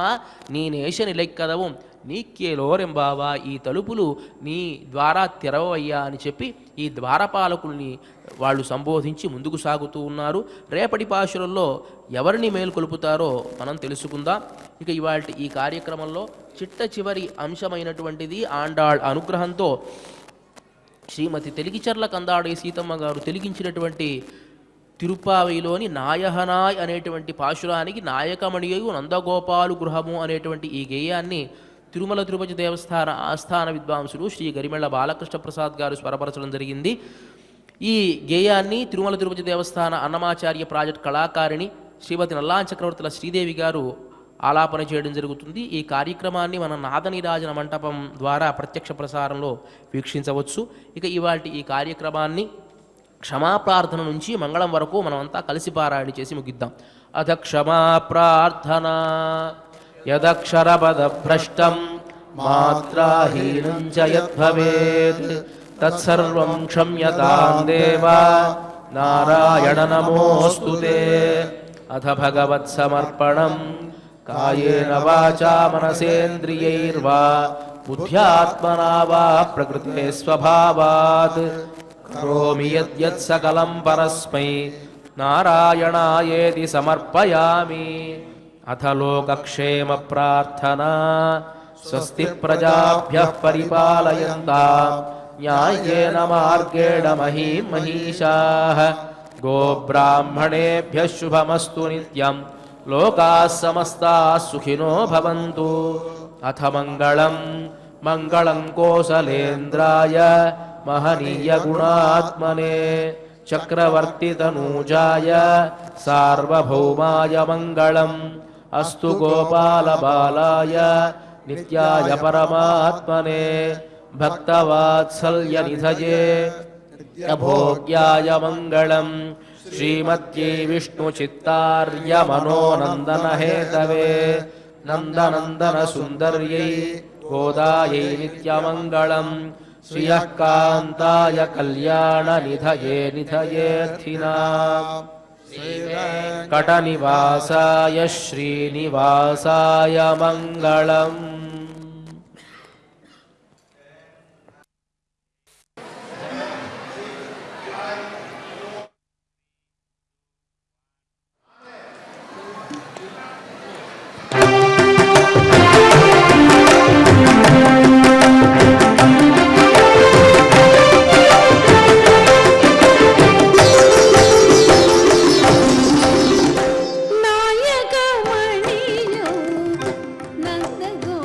నీ నేష నిలెక్కదవు నీకేలోరెంబావా, ఈ తలుపులు నీ ద్వారా తెరవయ్యా అని చెప్పి ఈ ద్వారపాలకుల్ని వాళ్ళు సంబోధించి ముందుకు సాగుతూ ఉన్నారు. రేపటి పాశురంలో ఎవరిని మేల్కొలుపుతారో మనం తెలుసుకుందాం. ఇక ఇవాల్టి ఈ కార్యక్రమంలో చిట్ట చివరి అంశమైనటువంటిది ఆండాళ్ అనుగ్రహంతో శ్రీమతి తెలిగిచర్ల కందాడి సీతమ్మ గారు తెలిగించినటువంటి తిరుప్పావైలోని నాయహనాయ్ అనేటువంటి పాశురానికి నాయకమణియు నందగోపాలు గృహము అనేటువంటి ఈ గేయాన్ని తిరుమల తిరుపతి దేవస్థాన ఆస్థాన విద్వాంసుడు శ్రీ గరిమెళ్ల బాలకృష్ణ ప్రసాద్ గారు స్వరపరచడం జరిగింది. ఈ గేయాన్ని తిరుమల తిరుపతి దేవస్థాన అన్నమాచార్య ప్రాజెక్ట్ కళాకారిణి శ్రీమతి నల్లాన్ చక్రవర్తుల శ్రీదేవి గారు ఆలాపన చేయడం జరుగుతుంది. ఈ కార్యక్రమాన్ని మన నాదనీరాజన మంటపం ద్వారా ప్రత్యక్ష ప్రసారంలో వీక్షించవచ్చు. ఇక ఇవాల్టి ఈ కార్యక్రమాన్ని క్షమాప్రార్థన నుంచి మంగళం వరకు మనమంతా కలిసి పారాయణ చేసి ముగిద్దాం. అథ క్షమాప్రార్థన. యదక్షరపద భ్రష్టం మాత్రాహీనం చ యద్భవేత్ తత్సర్వం క్షమ్యతాం దేవా నారాయణ నమోస్తుతే. అథ భగవత్సమర్పణం కాయేన వాచా మనసేంద్రియైర్వా బుద్ధ్యాత్మనా వా ప్రకృతే స్వభావాత్ కరోమి యద్యత్ సకలం పరస్మై నారాయణాయేతి సమర్పయామి. అథ లోకక్షేమ ప్రార్థనా. స్వస్తి ప్రజాభ్యః పరిపాలయంతాం న్యాయేన మార్గేణ మహీం మహిషాః. గోబ్రాహ్మణేభ్యః శుభమస్తు నిత్యం. లోకాః సమస్తాః సుఖినో భవంతు. అథ మంగళం మంగళం కోసలేంద్రాయ మహనీయ గుణాత్మనే చక్రవర్తితనూజాయ సార్వభౌమాయ మంగళం. అస్తు గోపాలబాలాయ నిత్యాయ పరమాత్మనే భక్తవాత్సల్య నిధయే భోగ్యాయ మంగళం. శ్రీమత్యై విష్ణు చిత్తార్య మనోనందన హేతవే నందనందన సుందర్యై గోదాయై నిత్యమంగళం. శ్రియః కాంతాయ కళ్యాణ నిధయే నిధయేర్థినాం. कटनिवासाय श्रीनिवासाय मङ्गलम्। నాయకమణియో నందగో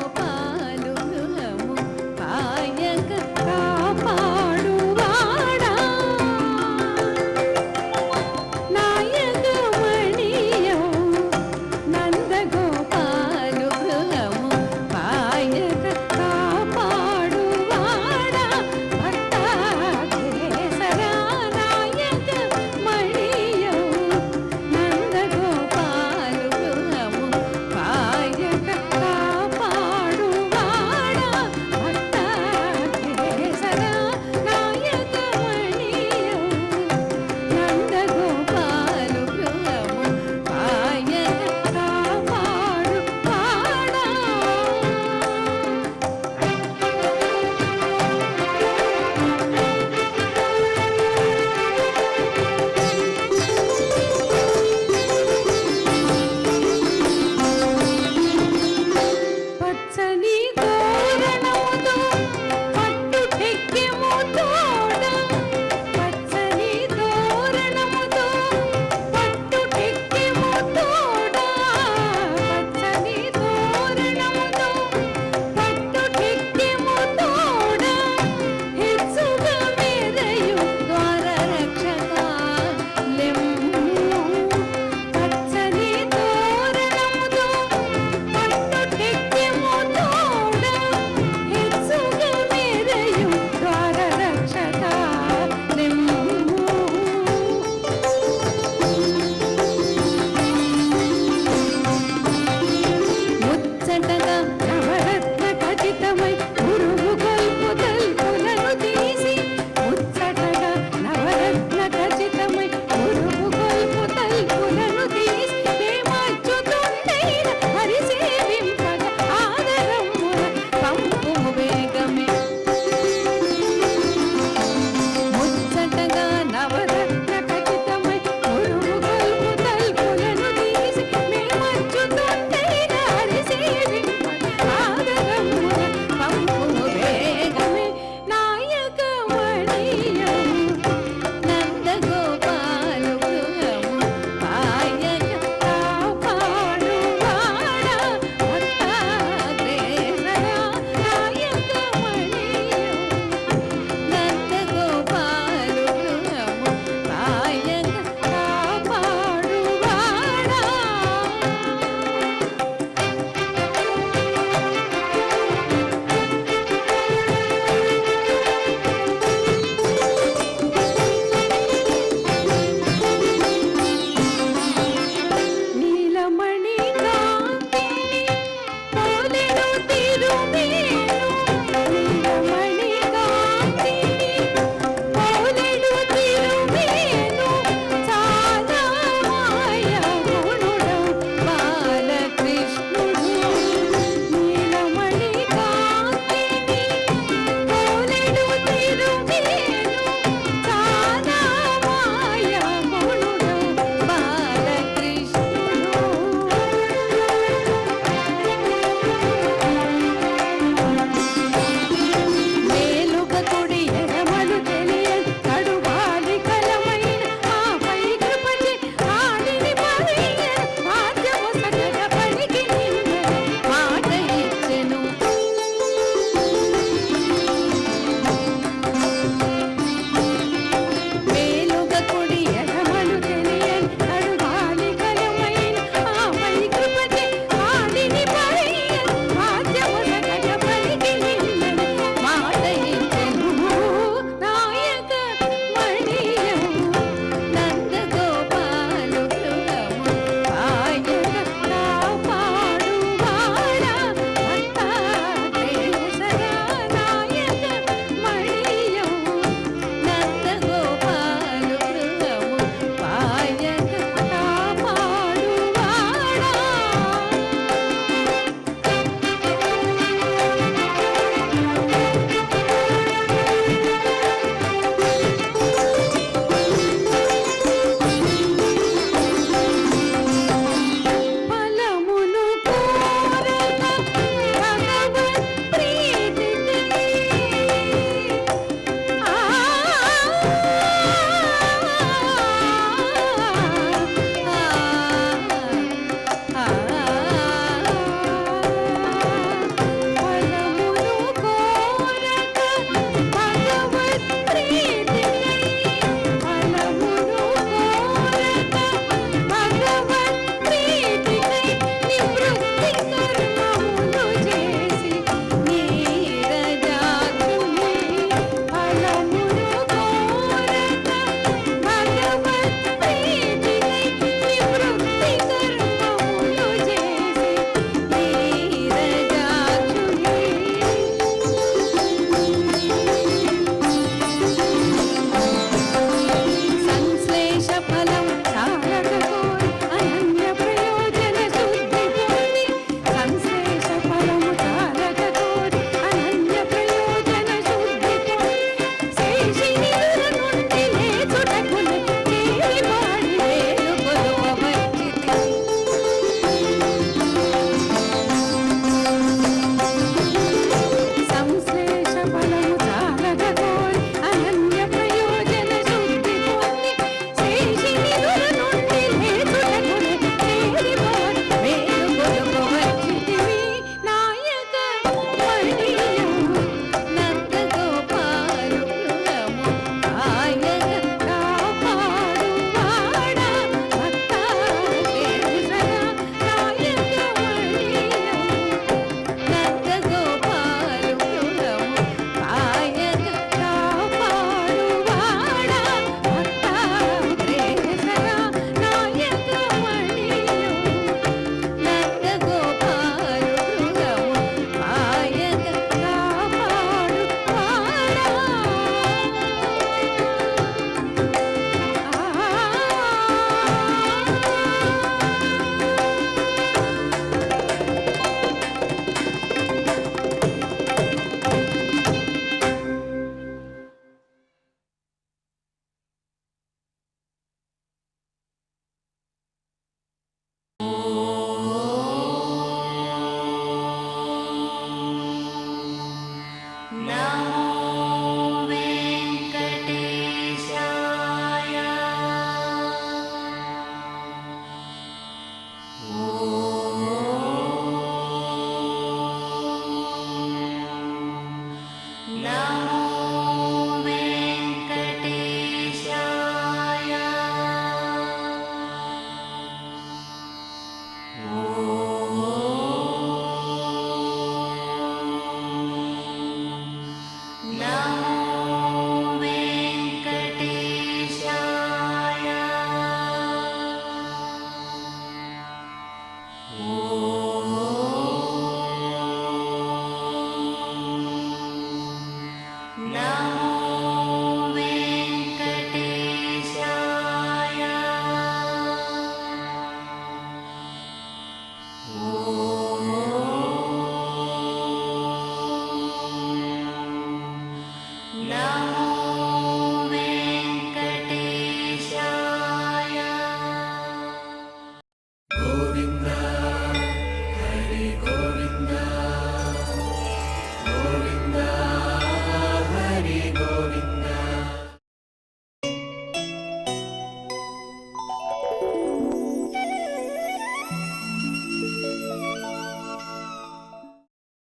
ఓం